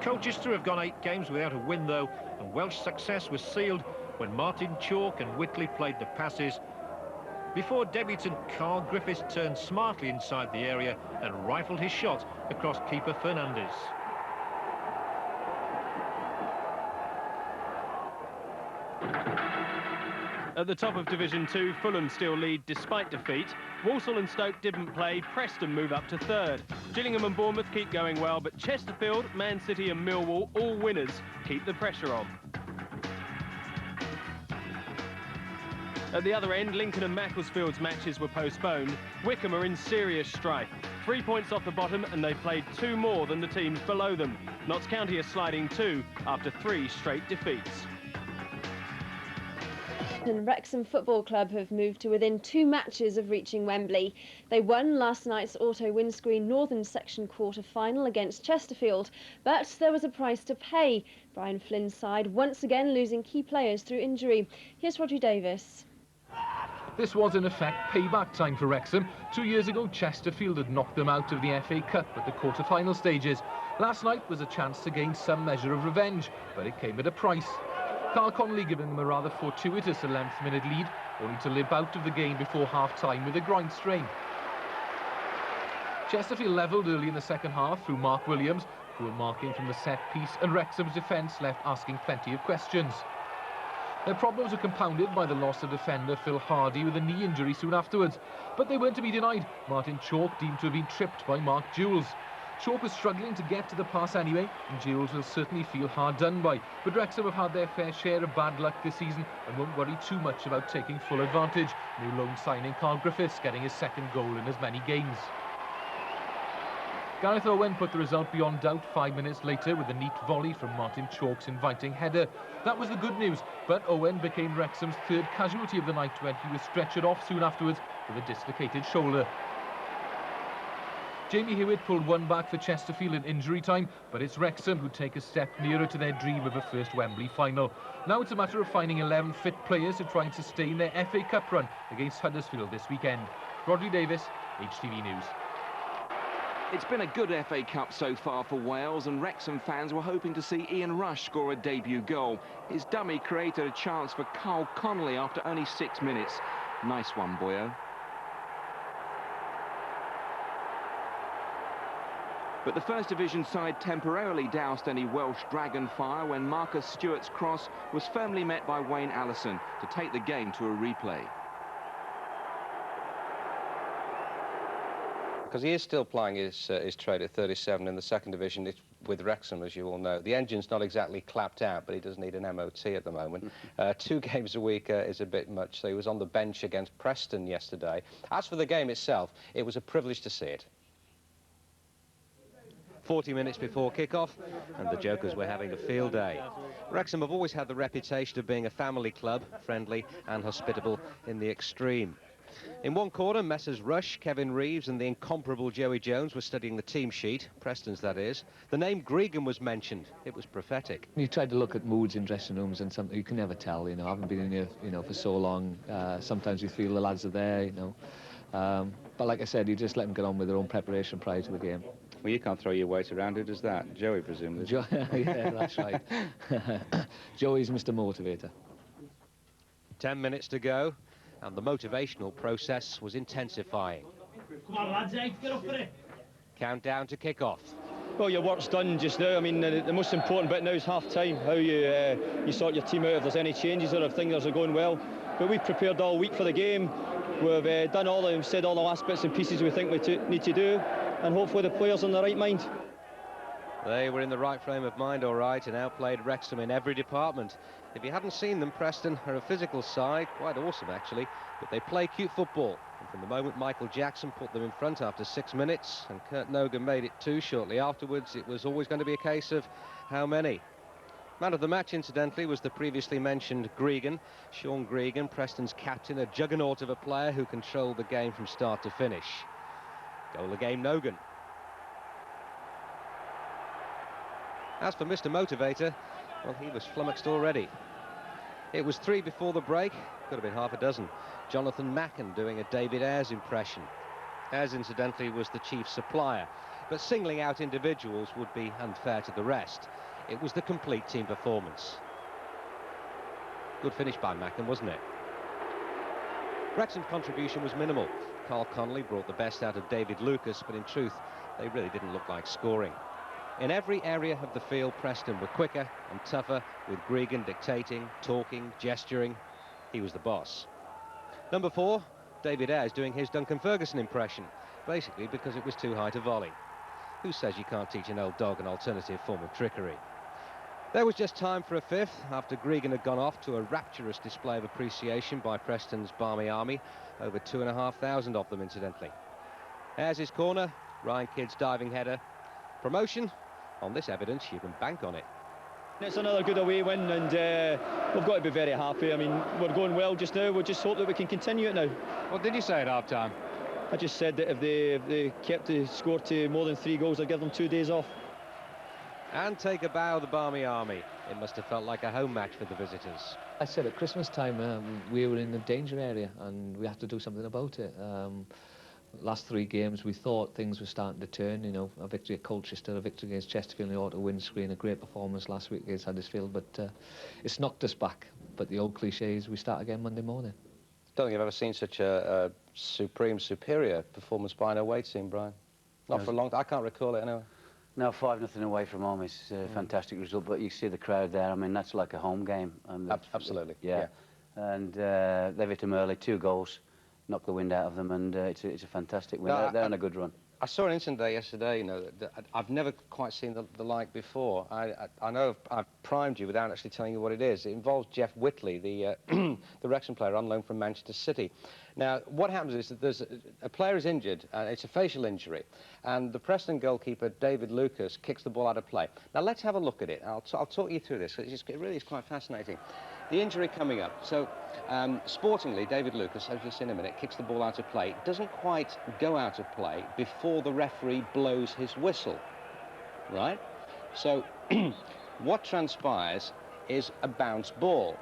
Colchester have gone 8 games without a win, though, and Welsh success was sealed when Martin Chalk and Whitley played the passes before debutant Carl Griffiths turned smartly inside the area and rifled his shot across keeper Fernandez. At the top of Division 2, Fulham still lead despite defeat. Walsall and Stoke didn't play. Preston move up to 3rd. Gillingham and Bournemouth keep going well, but Chesterfield, Man City and Millwall, all winners, keep the pressure on. At the other end, Lincoln and Macclesfield's matches were postponed. Wickham are in serious strife. 3 points off the bottom, and they've played 2 more than the teams below them. Notts County are sliding 2 after 3 straight defeats. And Wrexham Football Club have moved to within 2 matches of reaching Wembley. They won last night's auto windscreen Northern Section quarter-final against Chesterfield, but there was a price to pay. Brian Flynn's side once again losing key players through injury. Here's Rodri Davis. This was in effect payback time for Wrexham. 2 years ago, Chesterfield had knocked them out of the FA Cup at the quarter-final stages. Last night was a chance to gain some measure of revenge, but it came at a price. Carl Connolly giving them a rather fortuitous 11th minute lead, only to limp out of the game before half-time with a groin strain. Chesterfield levelled early in the second half through Mark Williams, who were marking from the set-piece, and Wrexham's defence left asking plenty of questions. Their problems were compounded by the loss of defender Phil Hardy with a knee injury soon afterwards, but they weren't to be denied. Martin Chalk deemed to have been tripped by Mark Jewell. Chalk was struggling to get to the pass anyway, and Jewell will certainly feel hard done by. But Wrexham have had their fair share of bad luck this season and won't worry too much about taking full advantage. New loan signing Carl Griffiths getting his 2nd goal in as many games. Gareth Owen put the result beyond doubt 5 minutes later with a neat volley from Martin Chalk's inviting header. That was the good news, but Owen became Wrexham's 3rd casualty of the night when he was stretchered off soon afterwards with a dislocated shoulder. Jamie Hewitt pulled one back for Chesterfield in injury time, but it's Wrexham who take a step nearer to their dream of a first Wembley final. Now it's a matter of finding 11 fit players to try and sustain their FA Cup run against Huddersfield this weekend. Rodri Davis, HTV News. It's been a good FA Cup so far for Wales, and Wrexham fans were hoping to see Ian Rush score a debut goal. His dummy created a chance for Carl Connolly after only 6 minutes. Nice one, boyo. But the First Division side temporarily doused any Welsh dragon fire when Marcus Stewart's cross was firmly met by Wayne Allison to take the game to a replay. Because he is still plying his trade at 37 in the Second Division. It's with Wrexham, as you all know. The engine's not exactly clapped out, but he does need an MOT at the moment. 2 games a week is a bit much, so he was on the bench against Preston yesterday. As for the game itself, it was a privilege to see it. 40 minutes before kick-off, and the Jokers were having a field day. Wrexham have always had the reputation of being a family club, friendly and hospitable in the extreme. In one corner, Messrs Rush, Kevin Reeves and the incomparable Joey Jones were studying the team sheet, Preston's that is. The name Gregan was mentioned. It was prophetic. You try to look at moods in dressing rooms and something you can never tell, you know. I haven't been in here, you know, for so long. Sometimes you feel the lads are there, you know. But like I said, you just let them get on with their own preparation prior to the game. Well, you can't throw your weight around. Who does that? Joey, presumably. Yeah, that's right. Joey's Mr. Motivator. 10 minutes to go, and the motivational process was intensifying. Come on, lads, get up for it. Countdown to kick-off. Well, your work's done just now. I mean, the most important bit now is half-time, how you sort your team out if there's any changes or if things are going well. But we've prepared all week for the game. We've done said all the last bits and pieces we think we need to do, and hopefully the players are in the right mind. They were in the right frame of mind, all right, and outplayed Wrexham in every department. If you hadn't seen them, Preston are a physical side, quite awesome actually, but they play cute football. And from the moment Michael Jackson put them in front after 6 minutes, and Kurt Nogan made it 2 shortly afterwards, it was always going to be a case of how many. Man of the match, incidentally, was the previously mentioned Gregan. Sean Gregan, Preston's captain, a juggernaut of a player who controlled the game from start to finish. Goal of the game, Nogan. As for Mr. Motivator, well, he was flummoxed already. It was 3 before the break, could have been half a dozen. Jonathan Macken doing a David Ayres impression. Ayres, incidentally, was the chief supplier, but singling out individuals would be unfair to the rest. It was the complete team performance. Good finish by Macken, wasn't it? Wrexham's contribution was minimal. Carl Connolly brought the best out of David Lucas, but in truth, they really didn't look like scoring. In every area of the field, Preston were quicker and tougher, with Gregan dictating, talking, gesturing. He was the boss. Number 4, David Ayres doing his Duncan Ferguson impression, basically because it was too high to volley. Who says you can't teach an old dog an alternative form of trickery? There was just time for a 5th after Gregan had gone off to a rapturous display of appreciation by Preston's Barmy Army, over 2,500 of them, incidentally. Ayres' corner, Ryan Kidd's diving header. Promotion? On this evidence, you can bank on it. It's another good away win, and we've got to be very happy. I mean, we're going well just now. We just hope that we can continue it now. What did you say at half-time? I just said that if they kept the score to more than 3 goals, I'd give them 2 days off. And take a bow, the Barmy Army. It must have felt like a home match for the visitors. I said at Christmas time we were in the danger area and we had to do something about it. Last 3 games we thought things were starting to turn, you know, a victory at Colchester, a victory against Chesterfield in the auto windscreen, a great performance last week against Huddersfield, but it's knocked us back. But the old cliche is we start again Monday morning. Don't think I've ever seen such a supreme, superior performance by an away team, Brian. Not for a long time. I can't recall it anyway. No, 5-0 away from home is a fantastic result, but you see the crowd there. I mean, that's like a home game. And absolutely. Yeah. And they've hit them early, 2 goals, knocked the wind out of them, and it's a fantastic win. No, they're on a good run. I saw an incident there yesterday, you know, that I've never quite seen the like before. I know I've primed you without actually telling you what it is. It involves Jeff Whitley, the the Wrexham player on loan from Manchester City. Now, what happens is that there's a player is injured, and it's a facial injury, and the Preston goalkeeper, David Lucas, kicks the ball out of play. Now, let's have a look at it. I'll talk you through this. It really is quite fascinating. The injury coming up. So, sportingly, David Lucas, as you'll see in a minute, kicks the ball out of play. Doesn't quite go out of play before the referee blows his whistle, right? So, what transpires is a bounce ball.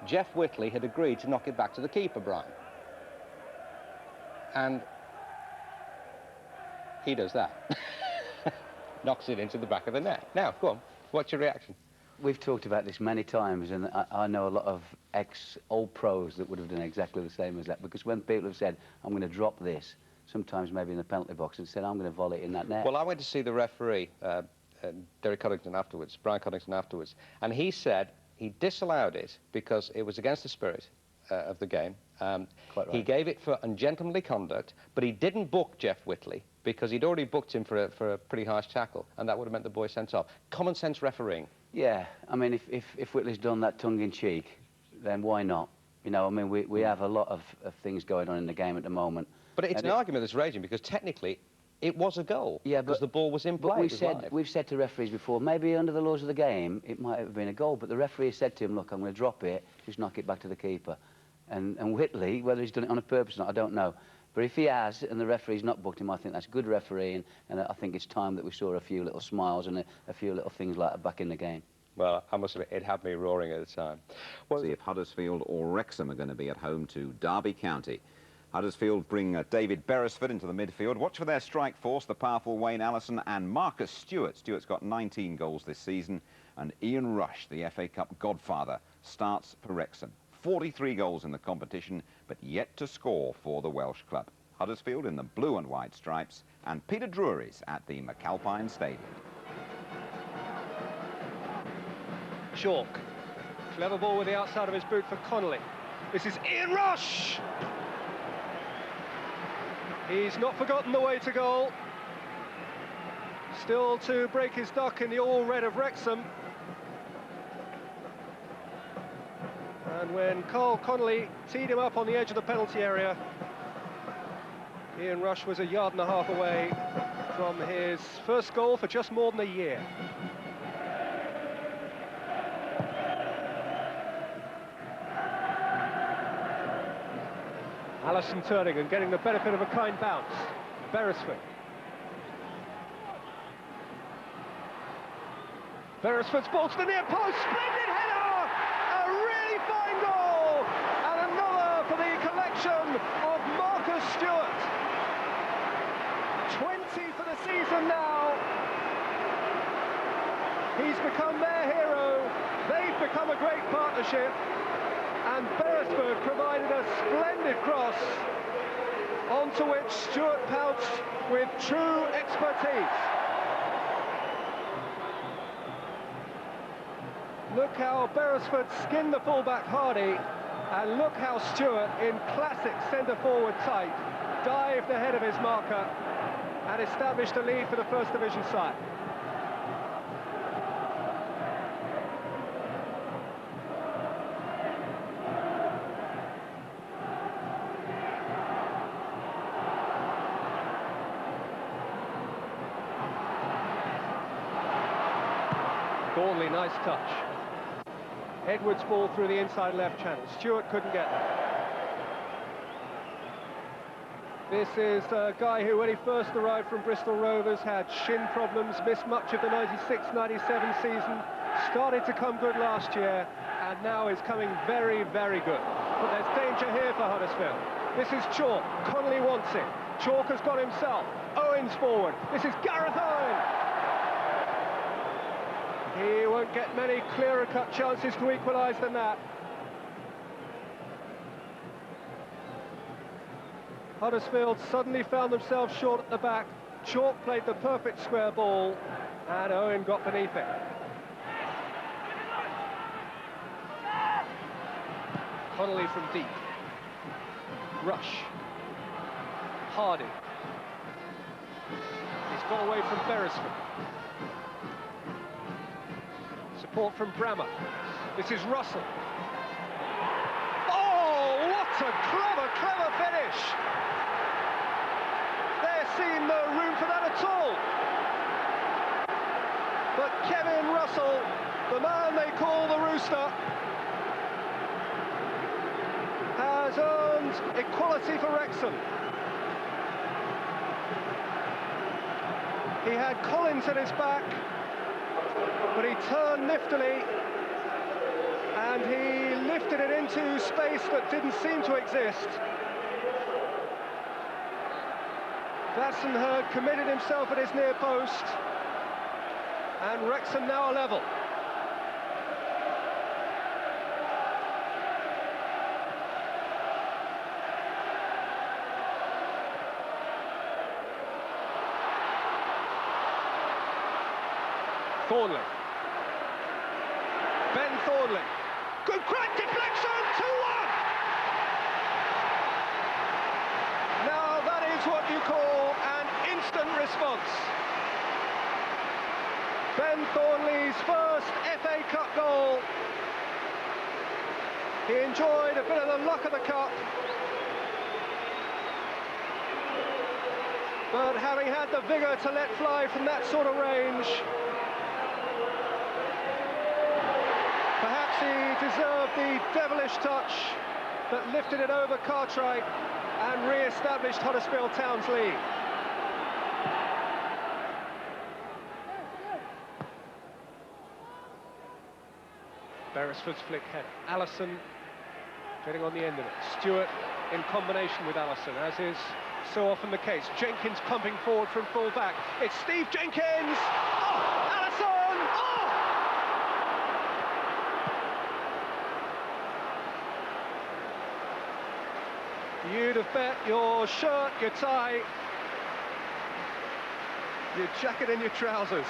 Jeff Whitley had agreed to knock it back to the keeper, Brian. And he does that. Knocks it into the back of the net. Now, go on, what's your reaction? We've talked about this many times, and I know a lot of old pros that would have done exactly the same as that, because when people have said, I'm going to drop this, sometimes maybe in the penalty box, and said, I'm going to volley it in that net. Well, I went to see the referee, Derek Coddington afterwards, Brian Coddington afterwards, and he said he disallowed it because it was against the spirit of the game. Quite right. He gave it for ungentlemanly conduct, but he didn't book Jeff Whitley because he'd already booked him for a pretty harsh tackle, and that would have meant the boy sent off. Common sense refereeing. Yeah, I mean, if Whitley's done that tongue-in-cheek, then why not? You know, I mean, we have a lot of things going on in the game at the moment. But it's an argument that's raging because technically it was a goal. Yeah, because the ball was in play. We've said to referees before, maybe under the laws of the game, it might have been a goal, but the referee said to him, look, I'm going to drop it, just knock it back to the keeper. And Whitley, whether he's done it on a purpose or not, I don't know. But if he has, and the referee's not booked him, I think that's good refereeing, and I think it's time that we saw a few little smiles and a few little things like that back in the game. Well, I must admit, it had me roaring at the time. Well, see if Huddersfield or Wrexham are going to be at home to Derby County. Huddersfield bring David Beresford into the midfield. Watch for their strike force, the powerful Wayne Allison and Marcus Stewart. Stewart's got 19 goals this season. And Ian Rush, the FA Cup godfather, starts for Wrexham. 43 goals in the competition, but yet to score for the Welsh club. Huddersfield in the blue and white stripes, and Peter Drury's at the McAlpine Stadium. Chalk. Clever ball with the outside of his boot for Connolly. This is Ian Rush! He's not forgotten the way to goal. Still to break his duck in the all-red of Wrexham. And when Carl Connolly teed him up on the edge of the penalty area, Ian Rush was a yard and a half away from his first goal for just more than a year. Alison turning and getting the benefit of a kind bounce. Beresford. Beresford's ball to the near post. Splendid header! A really fine goal! And another for the collection of Marcus Stewart. 20 for the season now. He's become their hero. They've become a great partnership. And Beresford provided a splendid cross onto which Stewart pounced with true expertise. Look how Beresford skinned the fullback Hardy, and look how Stewart, in classic centre-forward type, dived ahead of his marker and established a lead for the First Division side. Gormley, nice touch. Edwards' ball through the inside left channel. Stewart couldn't get there. This is a guy who, when he first arrived from Bristol Rovers, had shin problems, missed much of the 96-97 season, started to come good last year, and now is coming very, very good. But there's danger here for Huddersfield. This is Chalk. Connolly wants it. Chalk has got himself. Owen's forward. This is Gareth Owen. He won't get many clearer-cut chances to equalise than that. Huddersfield suddenly found themselves short at the back. Chalk played the perfect square ball, and Owen got beneath it. Connolly from deep. Rush. Hardy. He's got away from Beresford. Support from Brammer. This is Russell. Oh, what a clever, clever finish! There seemed no room for that at all. But Kevin Russell, the man they call the Rooster, has earned equality for Wrexham. He had Collins at his back, but he turned liftily and he lifted it into space that didn't seem to exist. Glasson had committed himself at his near post, and Wrexham now are level. Thornley. Ben Thornley. Good crack deflection, 2-1! Now that is what you call an instant response. Ben Thornley's first FA Cup goal. He enjoyed a bit of the luck of the cup, but having had the vigour to let fly from that sort of range, perhaps he deserved the devilish touch that lifted it over Cartwright and re-established Huddersfield Town's lead. Beresford's flick header. Allison getting on the end of it. Stewart in combination with Allison, as is so often the case. Jenkins pumping forward from full back. It's Steve Jenkins! Oh, Allison! Oh! You'd have bet your shirt, your tie, your jacket and your trousers.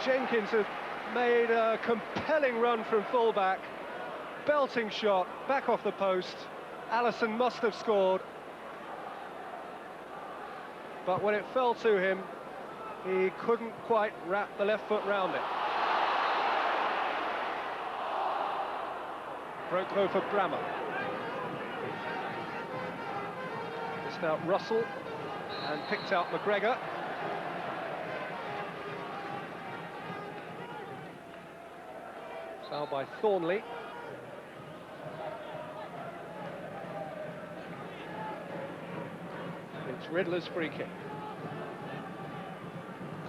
Jenkins had made a compelling run from fullback. Belting shot, back off the post. Allison must have scored. But when it fell to him, he couldn't quite wrap the left foot round it. Broke low for Brammer. Missed out Russell and picked out McGregor. Foul by Thornley. It's Riddler's free kick.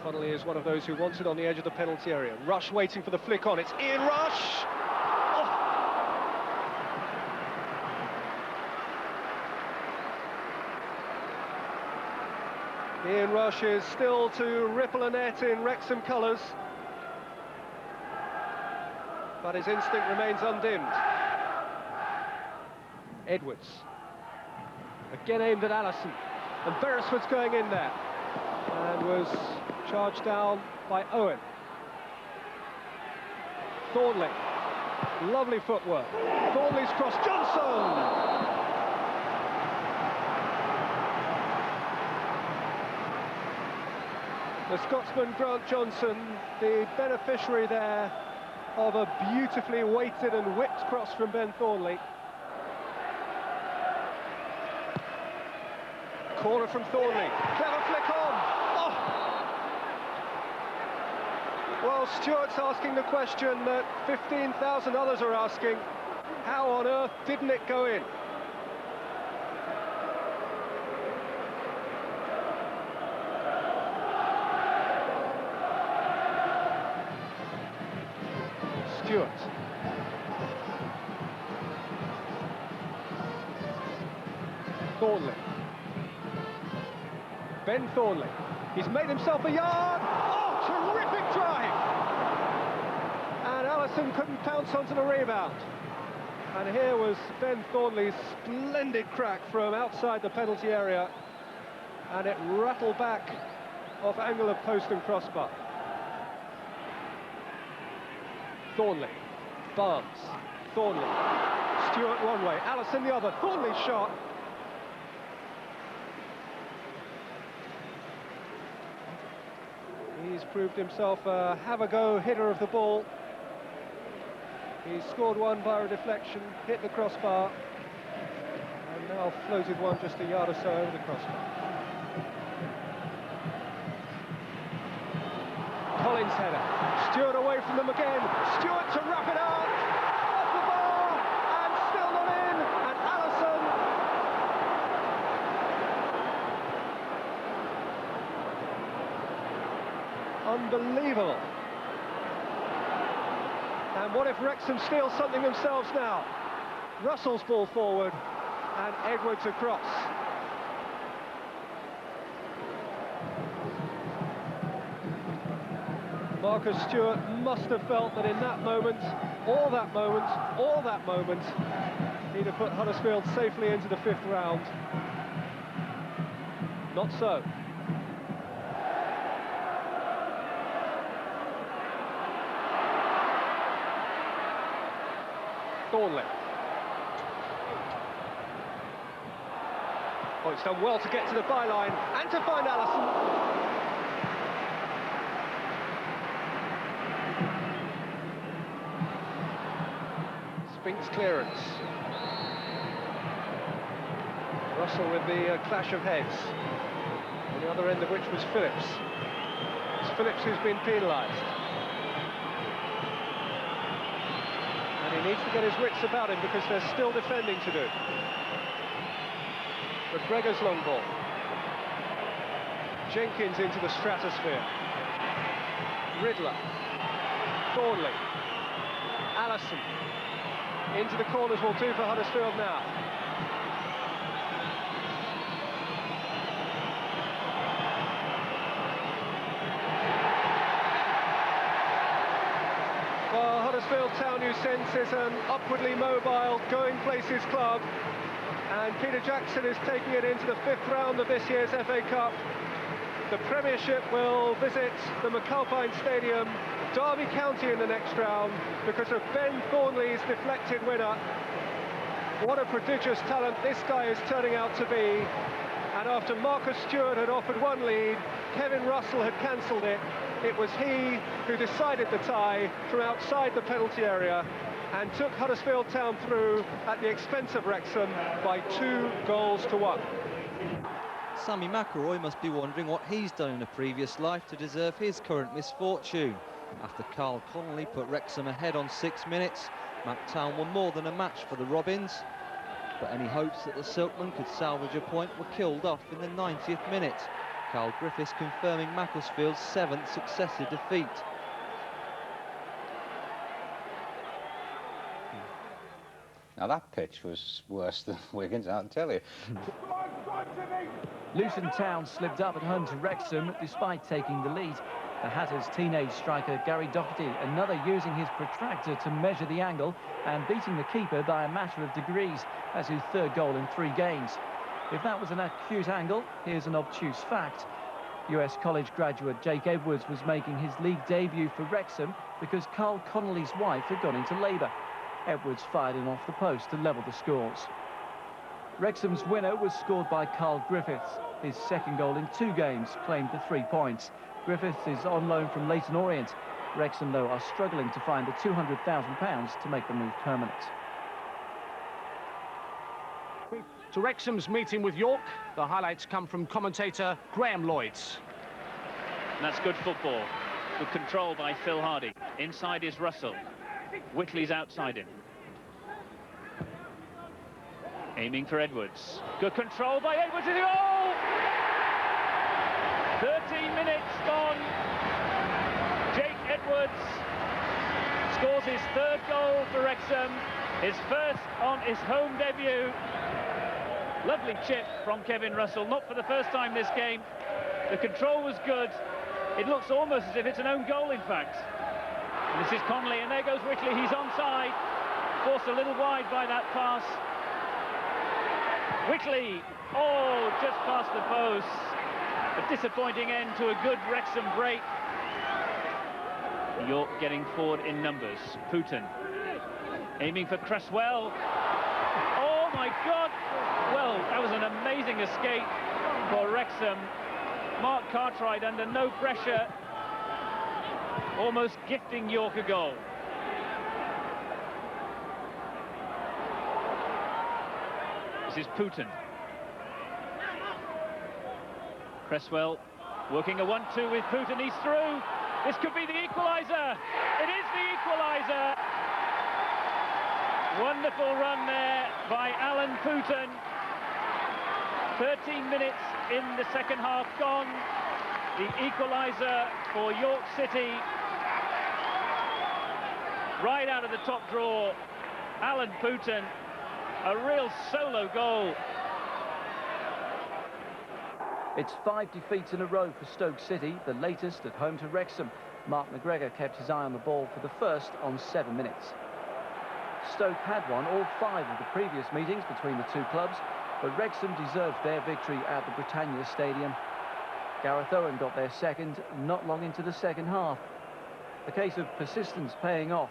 Connolly is one of those who wants it on the edge of the penalty area. Rush waiting for the flick on. It's Ian Rush! Ian Rush is still to ripple a net in Wrexham colours, but his instinct remains undimmed. Edwards, again aimed at Allison, and Beresford's going in there, and was charged down by Owen. Thornley, lovely footwork. Thornley's cross, Johnson! The Scotsman Grant Johnson, the beneficiary there of a beautifully weighted and whipped cross from Ben Thornley. Corner from Thornley, clever flick on! Oh! Well, Stewart's asking the question that 15,000 others are asking. How on earth didn't it go in? Stewart. Thornley. Ben Thornley. He's made himself a yard. Oh, terrific drive! And Allison couldn't pounce onto the rebound. And here was Ben Thornley's splendid crack from outside the penalty area. And it rattled back off angle of post and crossbar. Thornley, Barnes, Thornley, Stewart one way, Allison the other, Thornley's shot. He's proved himself a have-a-go hitter of the ball. He's scored one by a deflection, hit the crossbar, and now floated one just a yard or so over the crossbar. Collins header, Stewart away from them again, Stewart to wrap it out, off the bar, and still not in, and Allison. Unbelievable. And what if Wrexham steal something themselves now? Russell's ball forward, and Edwards across. Marcus Stewart must have felt that in that moment, all that moment, he'd have put Huddersfield safely into the 5th round. Not so. Thornley. Oh, it's done well to get to the byline and to find Allison. Spink's clearance. Russell with the clash of heads, on the other end of which was Phillips. It's Phillips who's been penalised. And he needs to get his wits about him because there's still defending to do. McGregor's long ball. Jenkins into the stratosphere. Riddler. Thornley. Allison. Into the corners will do for Huddersfield now. Well, Huddersfield Town, you sense, is an upwardly mobile, going places club. And Peter Jackson is taking it into the 5th round of this year's FA Cup. The Premiership will visit the McAlpine Stadium, Derby County in the next round, because of Ben Thornley's deflected winner. What a prodigious talent this guy is turning out to be. And after Marcus Stewart had offered one lead, Kevin Russell had cancelled it. It was he who decided the tie from outside the penalty area and took Huddersfield Town through at the expense of Wrexham by 2-1. Sammy McElroy must be wondering what he's done in a previous life to deserve his current misfortune. After Carl Connolly put Wrexham ahead on 6 minutes, Mac Town were more than a match for the Robins. But any hopes that the Silkmen could salvage a point were killed off in the 90th minute. Carl Griffiths confirming Macclesfield's 7th successive defeat. Now that pitch was worse than Wigan's, I can tell you. Luton Town slipped up at home to Wrexham despite taking the lead. The Hatters' teenage striker Gary Doherty, another using his protractor to measure the angle and beating the keeper by a matter of degrees as his 3rd goal in 3 games. If that was an acute angle, here's an obtuse fact. US college graduate Jake Edwards was making his league debut for Wrexham because Carl Connolly's wife had gone into labour. Edwards fired in off the post to level the scores. Wrexham's winner was scored by Carl Griffiths. His 2nd goal in 2 games claimed the 3 points. Griffiths is on loan from Leyton Orient. Wrexham, though, are struggling to find the £200,000 to make the move permanent. To Wrexham's meeting with York, the highlights come from commentator Graham Lloyds. And that's good football. Good control by Phil Hardy. Inside is Russell. Whitley's outside him. Aiming for Edwards. Good control by Edwards. Is it goal? 13 minutes gone. Jake Edwards scores his 3rd goal for Wrexham. His 1st on his home debut. Lovely chip from Kevin Russell. Not for the first time this game. The control was good. It looks almost as if it's an own goal, in fact. And this is Connolly, and there goes Whitley. He's onside. Forced a little wide by that pass. Whitley, oh, just past the post. A disappointing end to a good Wrexham break. York getting forward in numbers. Putin aiming for Cresswell. Oh my God! Well, that was an amazing escape for Wrexham. Mark Cartwright under no pressure, almost gifting York a goal. This is Putin. Cresswell working a 1-2 with Putin. He's through. This could be the equaliser. It is the equaliser. Wonderful run there by Alan Putin. 13 minutes in the 2nd half gone. The equaliser for York City. Right out of the top drawer, Alan Putin. A real solo goal. It's 5 defeats in a row for Stoke City, the latest at home to Wrexham. Mark McGregor kept his eye on the ball for the 1st on 7 minutes. Stoke had won all 5 of the previous meetings between the 2 clubs, but Wrexham deserved their victory at the Britannia Stadium. Gareth Owen got their 2nd not long into the 2nd half. The case of persistence paying off,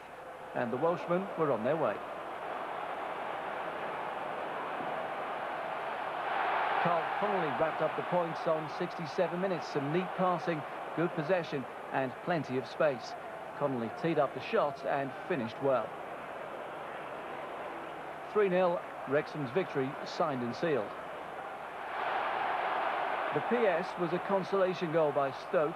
and the Welshmen were on their way. Carl Connolly wrapped up the points on 67 minutes. Some neat passing, good possession and plenty of space. Connolly teed up the shots and finished well. 3-0, Wrexham's victory signed and sealed. The PS was a consolation goal by Stoke.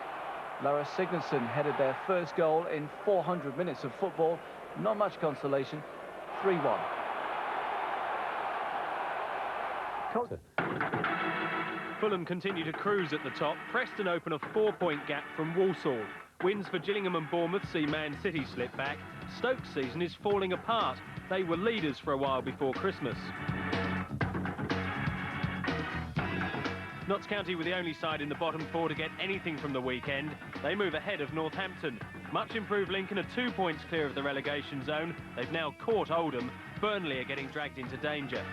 Lara Sigurdsson headed their 1st goal in 400 minutes of football. Not much consolation, 3-1. Fulham continue to cruise at the top. Preston open a 4-point gap from Walsall. Wins for Gillingham and Bournemouth see Man City slip back. Stoke's season is falling apart. They were leaders for a while before Christmas. Notts County were the only side in the bottom 4 to get anything from the weekend. They move ahead of Northampton. Much improved Lincoln are 2 points clear of the relegation zone. They've now caught Oldham. Burnley are getting dragged into danger.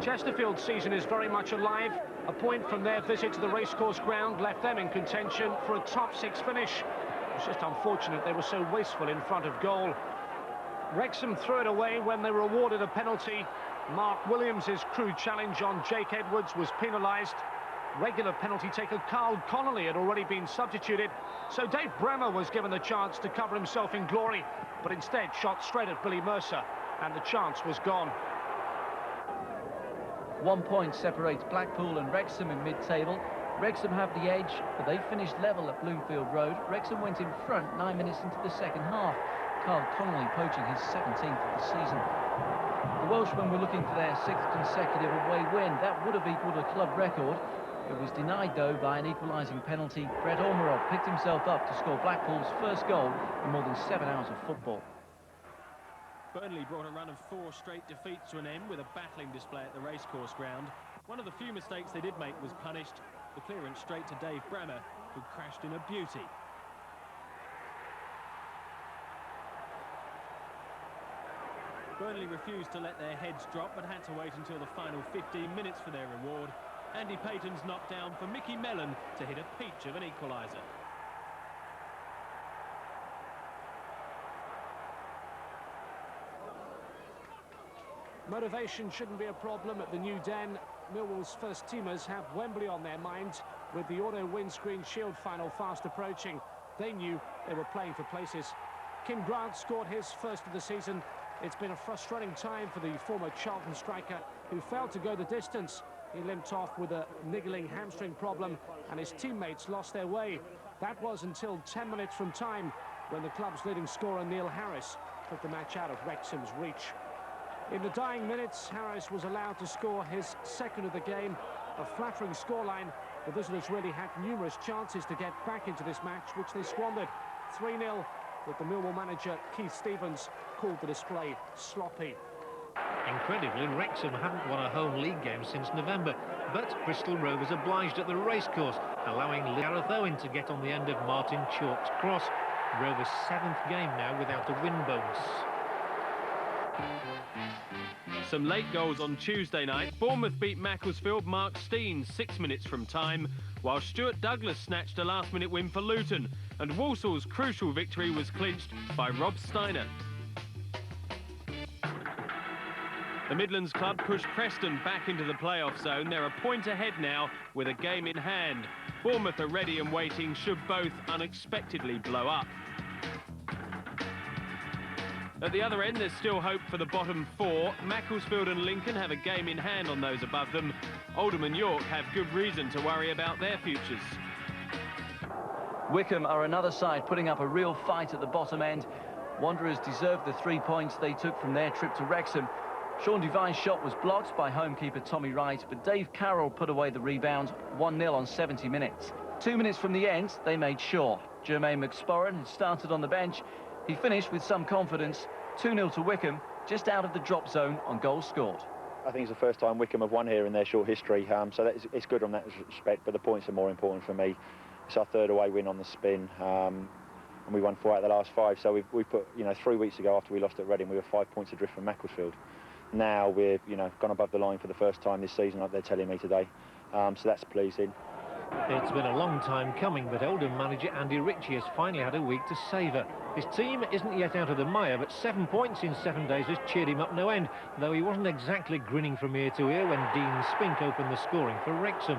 Chesterfield's season is very much alive. A point from their visit to the racecourse ground left them in contention for a top 6 finish. It's just unfortunate they were so wasteful in front of goal. Wrexham threw it away when they were awarded a penalty. Mark Williams' crude challenge on Jake Edwards was penalised. Regular penalty taker Carl Connolly had already been substituted, so Dave Bremer was given the chance to cover himself in glory, but instead shot straight at Billy Mercer, and the chance was gone. 1 point separates Blackpool and Wrexham in mid-table. Wrexham have the edge, but they finished level at Bloomfield Road. Wrexham went in front 9 minutes into the second half. Carl Connolly poaching his 17th of the season. The Welshmen were looking for their 6th consecutive away win. That would have equalled a club record. It was denied, though, by an equalising penalty. Brett Ormerod picked himself up to score Blackpool's first goal in more than 7 hours of football. Burnley brought a run of 4 straight defeats to an end with a battling display at the racecourse ground. One of the few mistakes they did make was punished. The clearance straight to Dave Bremer, who crashed in a beauty. Burnley refused to let their heads drop, but had to wait until the final 15 minutes for their reward. Andy Payton's knocked down for Mickey Mellon to hit a peach of an equaliser. Motivation shouldn't be a problem at the new Den. Millwall's first teamers have Wembley on their minds, with the auto windscreen shield final fast approaching. They knew they were playing for places. Kim Grant scored his first of the season. It's been a frustrating time for the former Charlton striker, who failed to go the distance. He limped off with a niggling hamstring problem, and his teammates lost their way. That was until 10 minutes from time, when the club's leading scorer Neil Harris took the match out of Wrexham's reach. In the dying minutes, Harris was allowed to score his 2nd of the game. A flattering scoreline. The visitors really had numerous chances to get back into this match, which they squandered. 3-0, but the Millwall manager, Keith Stevens, called the display sloppy. Incredibly, Wrexham hadn't won a home league game since November, but Bristol Rovers obliged at the racecourse, allowing Gareth Owen to get on the end of Martin Chalk's cross. Rovers' 7th game now without a win bonus. Some late goals on Tuesday night. Bournemouth beat Macclesfield Mark Stein 6 minutes from time, while Stuart Douglas snatched a last-minute win for Luton, and Walsall's crucial victory was clinched by Rob Steiner. The Midlands club pushed Preston back into the playoff zone. They're a point ahead now with a game in hand. Bournemouth are ready and waiting should both unexpectedly blow up. At the other end, there's still hope for the bottom 4. Macclesfield and Lincoln have a game in hand on those above them. Oldham and York have good reason to worry about their futures. Wycombe are another side putting up a real fight at the bottom end. Wanderers deserved the 3 points they took from their trip to Wrexham. Sean Devine's shot was blocked by homekeeper Tommy Wright, but Dave Carroll put away the rebound, 1-0 on 70 minutes. 2 minutes from the end, they made sure. Jermaine McSporran had started on the bench. He finished with some confidence. 2-0 to Wycombe, just out of the drop zone on goals scored. I think it's the first time Wycombe have won here in their short history, so it's good on that respect, but the points are more important for me. It's our 3rd away win on the spin, and we won 4 out of the last 5, so we put, 3 weeks ago after we lost at Reading, we were 5 points adrift from Macclesfield. Now we're, gone above the line for the first time this season, like they're telling me today, so that's pleasing. It's been a long time coming, but Oldham manager Andy Ritchie has finally had a week to savour. His team isn't yet out of the mire, but 7 points in 7 days has cheered him up no end, though he wasn't exactly grinning from ear to ear when Dean Spink opened the scoring for Wrexham.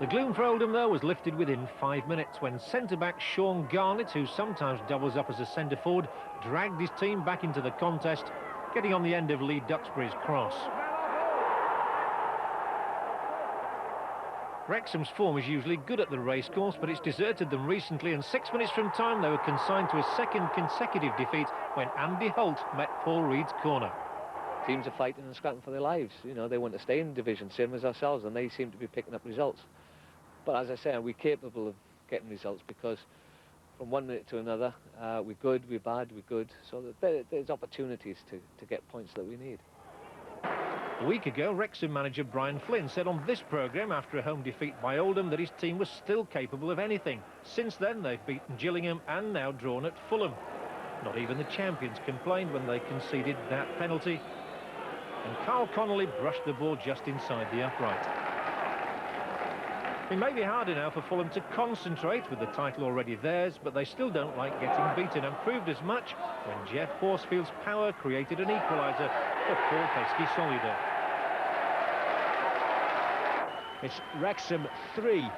The gloom for Oldham, though, was lifted within 5 minutes when centre-back Sean Garnett, who sometimes doubles up as a centre-forward, dragged his team back into the contest, getting on the end of Lee Duxbury's cross. Wrexham's form is usually good at the racecourse, but it's deserted them recently, and 6 minutes from time they were consigned to a 2nd consecutive defeat when Andy Holt met Paul Reed's corner. Teams are fighting and scrapping for their lives. They want to stay in division, same as ourselves, and they seem to be picking up results. But as I say, we're capable of getting results because from 1 minute to another, we're good, we're bad, we're good. So there's opportunities to get points that we need. A week ago, Wrexham manager Brian Flynn said on this programme after a home defeat by Oldham that his team was still capable of anything. Since then, they've beaten Gillingham and now drawn at Fulham. Not even the champions complained when they conceded that penalty. And Carl Connolly brushed the ball just inside the upright. It may be harder now for Fulham to concentrate with the title already theirs, but they still don't like getting beaten, and proved as much when Jeff Horsfield's power created an equaliser for Paul Pesky-Solider. It's Wrexham 3,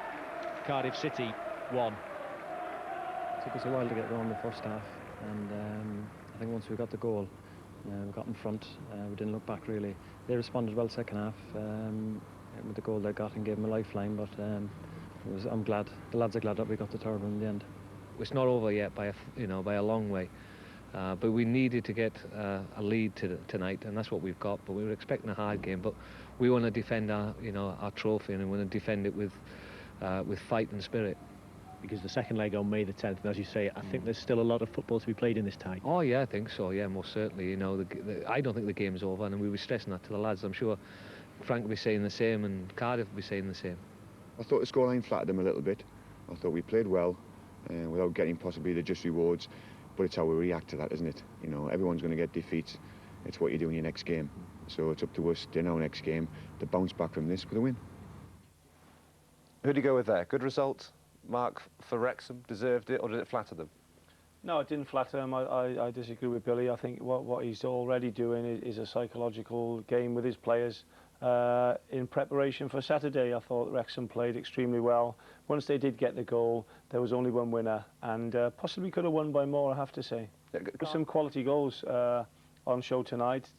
Cardiff City 1. It took us a while to get going the first half, and I think once we got the goal, we got in front, we didn't look back really. They responded well second half with the goal they got and gave them a lifeline, but I'm glad, the lads are glad that we got the third one in the end. It's not over yet by a long way, but we needed to get a lead tonight, and that's what we've got. But we were expecting a hard game, but we want to defend our trophy, and we want to defend it with fight and spirit. Because the second leg on May the 10th, and as you say, I think there's still a lot of football to be played in this tie. Oh yeah, I think so. Yeah, most certainly. I don't think the game's over, and we were stressing that to the lads. I'm sure Frank will be saying the same, and Cardiff will be saying the same. I thought the scoreline flattered them a little bit. I thought we played well, without getting possibly the just rewards. But it's how we react to that, isn't it? Everyone's going to get defeats. It's what you do in your next game. So it's up to us in our next game to bounce back from this with a win. Who do you go with there? Good result, Mark, for Wrexham? Deserved it, or did it flatter them? No, it didn't flatter him. I disagree with Billy. I think what he's already doing is a psychological game with his players. In preparation for Saturday, I thought Wrexham played extremely well. Once they did get the goal, there was only one winner, and possibly could have won by more, I have to say. Some quality goals on show tonight.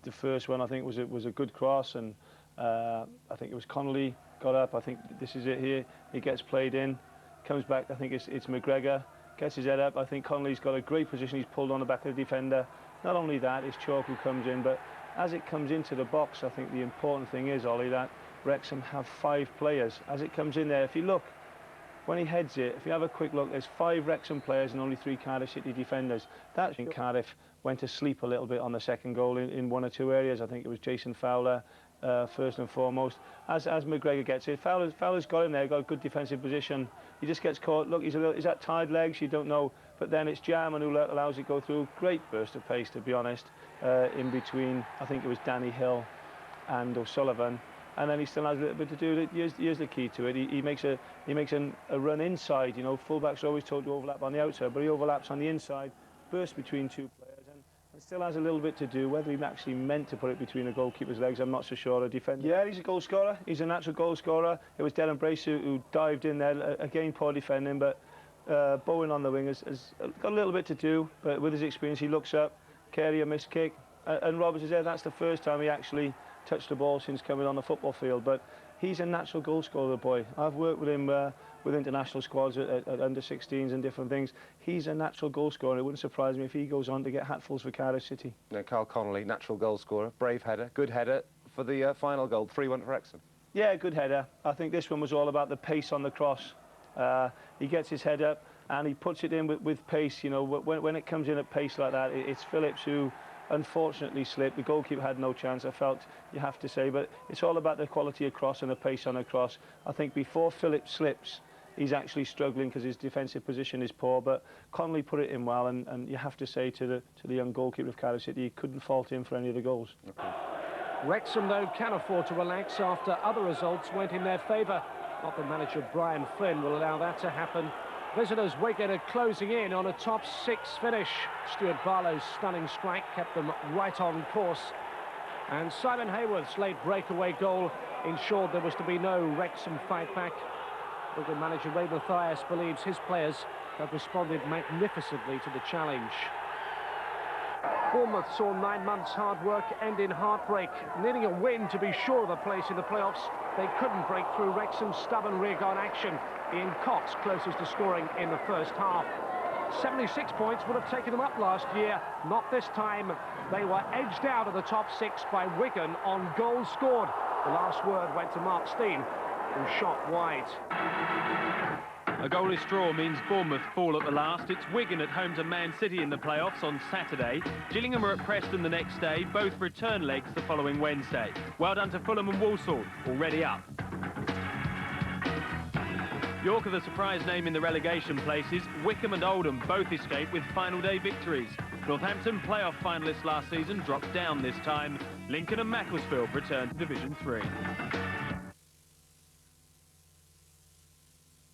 The first one, I think, was a good cross, and I think it was Connolly got up. I think this is it here. He gets played in, comes back. I think it's McGregor. Gets his head up. I think Connolly's got a great position. He's pulled on the back of the defender. Not only that, it's Chalk who comes in, but as it comes into the box, I think the important thing is, Ollie, that Wrexham have 5 players. As it comes in there, if you look, when he heads it, if you have a quick look, there's 5 Wrexham players and only 3 Cardiff City defenders. That, I think Cardiff went to sleep a little bit on the second goal in one or two areas. I think it was Jason Fowler, first and foremost. As McGregor gets it, Fowler's got in there, got a good defensive position. He just gets caught. Look, he's at tied legs, you don't know. But then it's Jarman who allows it to go through. Great burst of pace, to be honest, in between, I think it was Danny Hill and O'Sullivan. And then he still has a little bit to do. Here's the key to it. He makes a run inside. Fullbacks are always told to overlap on the outside, but he overlaps on the inside, bursts between 2 players, and still has a little bit to do. Whether he actually meant to put it between the goalkeeper's legs, I'm not so sure. A defender. Yeah, he's a goal scorer. He's a natural goal scorer. It was Darren Brace who dived in there. Again, poor defending, but Bowen on the wing has got a little bit to do. But with his experience, he looks up. Carey a missed kick, and Roberts is there. That's the first time he actually touched the ball since coming on the football field. But he's a natural goal scorer, the boy. I've worked with him with international squads at under-16s and different things. He's a natural goal scorer. It wouldn't surprise me if he goes on to get hatfuls for Cardiff City. Carl Connolly, natural goal scorer, brave header, good header for the final goal, 3-1 for Wrexham. Yeah, good header. I think this one was all about the pace on the cross. He gets his head up and he puts it in with pace. When it comes in at pace like that, it's Phillips who unfortunately slipped. The goalkeeper had no chance, I felt, you have to say, but it's all about the quality of cross and the pace on the cross. I think before Phillips slips, he's actually struggling because his defensive position is poor, but Connolly put it in well, and you have to say to the young goalkeeper of Cardiff City, you couldn't fault him for any of the goals. Okay. Wrexham, though, can afford to relax after other results went in their favour. Not that manager Brian Flynn will allow that to happen. Visitors Wigan are closing in on a top 6 finish. Stuart Barlow's stunning strike kept them right on course. And Simon Hayworth's late breakaway goal ensured there was to be no Wrexham fight back. Wigan manager Ray Mathias believes his players have responded magnificently to the challenge. Bournemouth saw 9 months' hard work end in heartbreak. Needing a win to be sure of a place in the playoffs, they couldn't break through Wrexham's stubborn rearguard action. Ian Cox closest to scoring in the first half. 76 points would have taken them up last year. Not this time. They were edged out of the top 6 by Wigan on goals scored. The last word went to Mark Steen, who shot wide. A goalless draw means Bournemouth fall at the last. It's Wigan at home to Man City in the playoffs on Saturday. Gillingham are at Preston the next day, both return legs the following Wednesday. Well done to Fulham and Walsall, already up. York are the surprise name in the relegation places. Wickham and Oldham both escape with final day victories. Northampton, playoff finalists last season, dropped down this time. Lincoln and Macclesfield return to Division 3.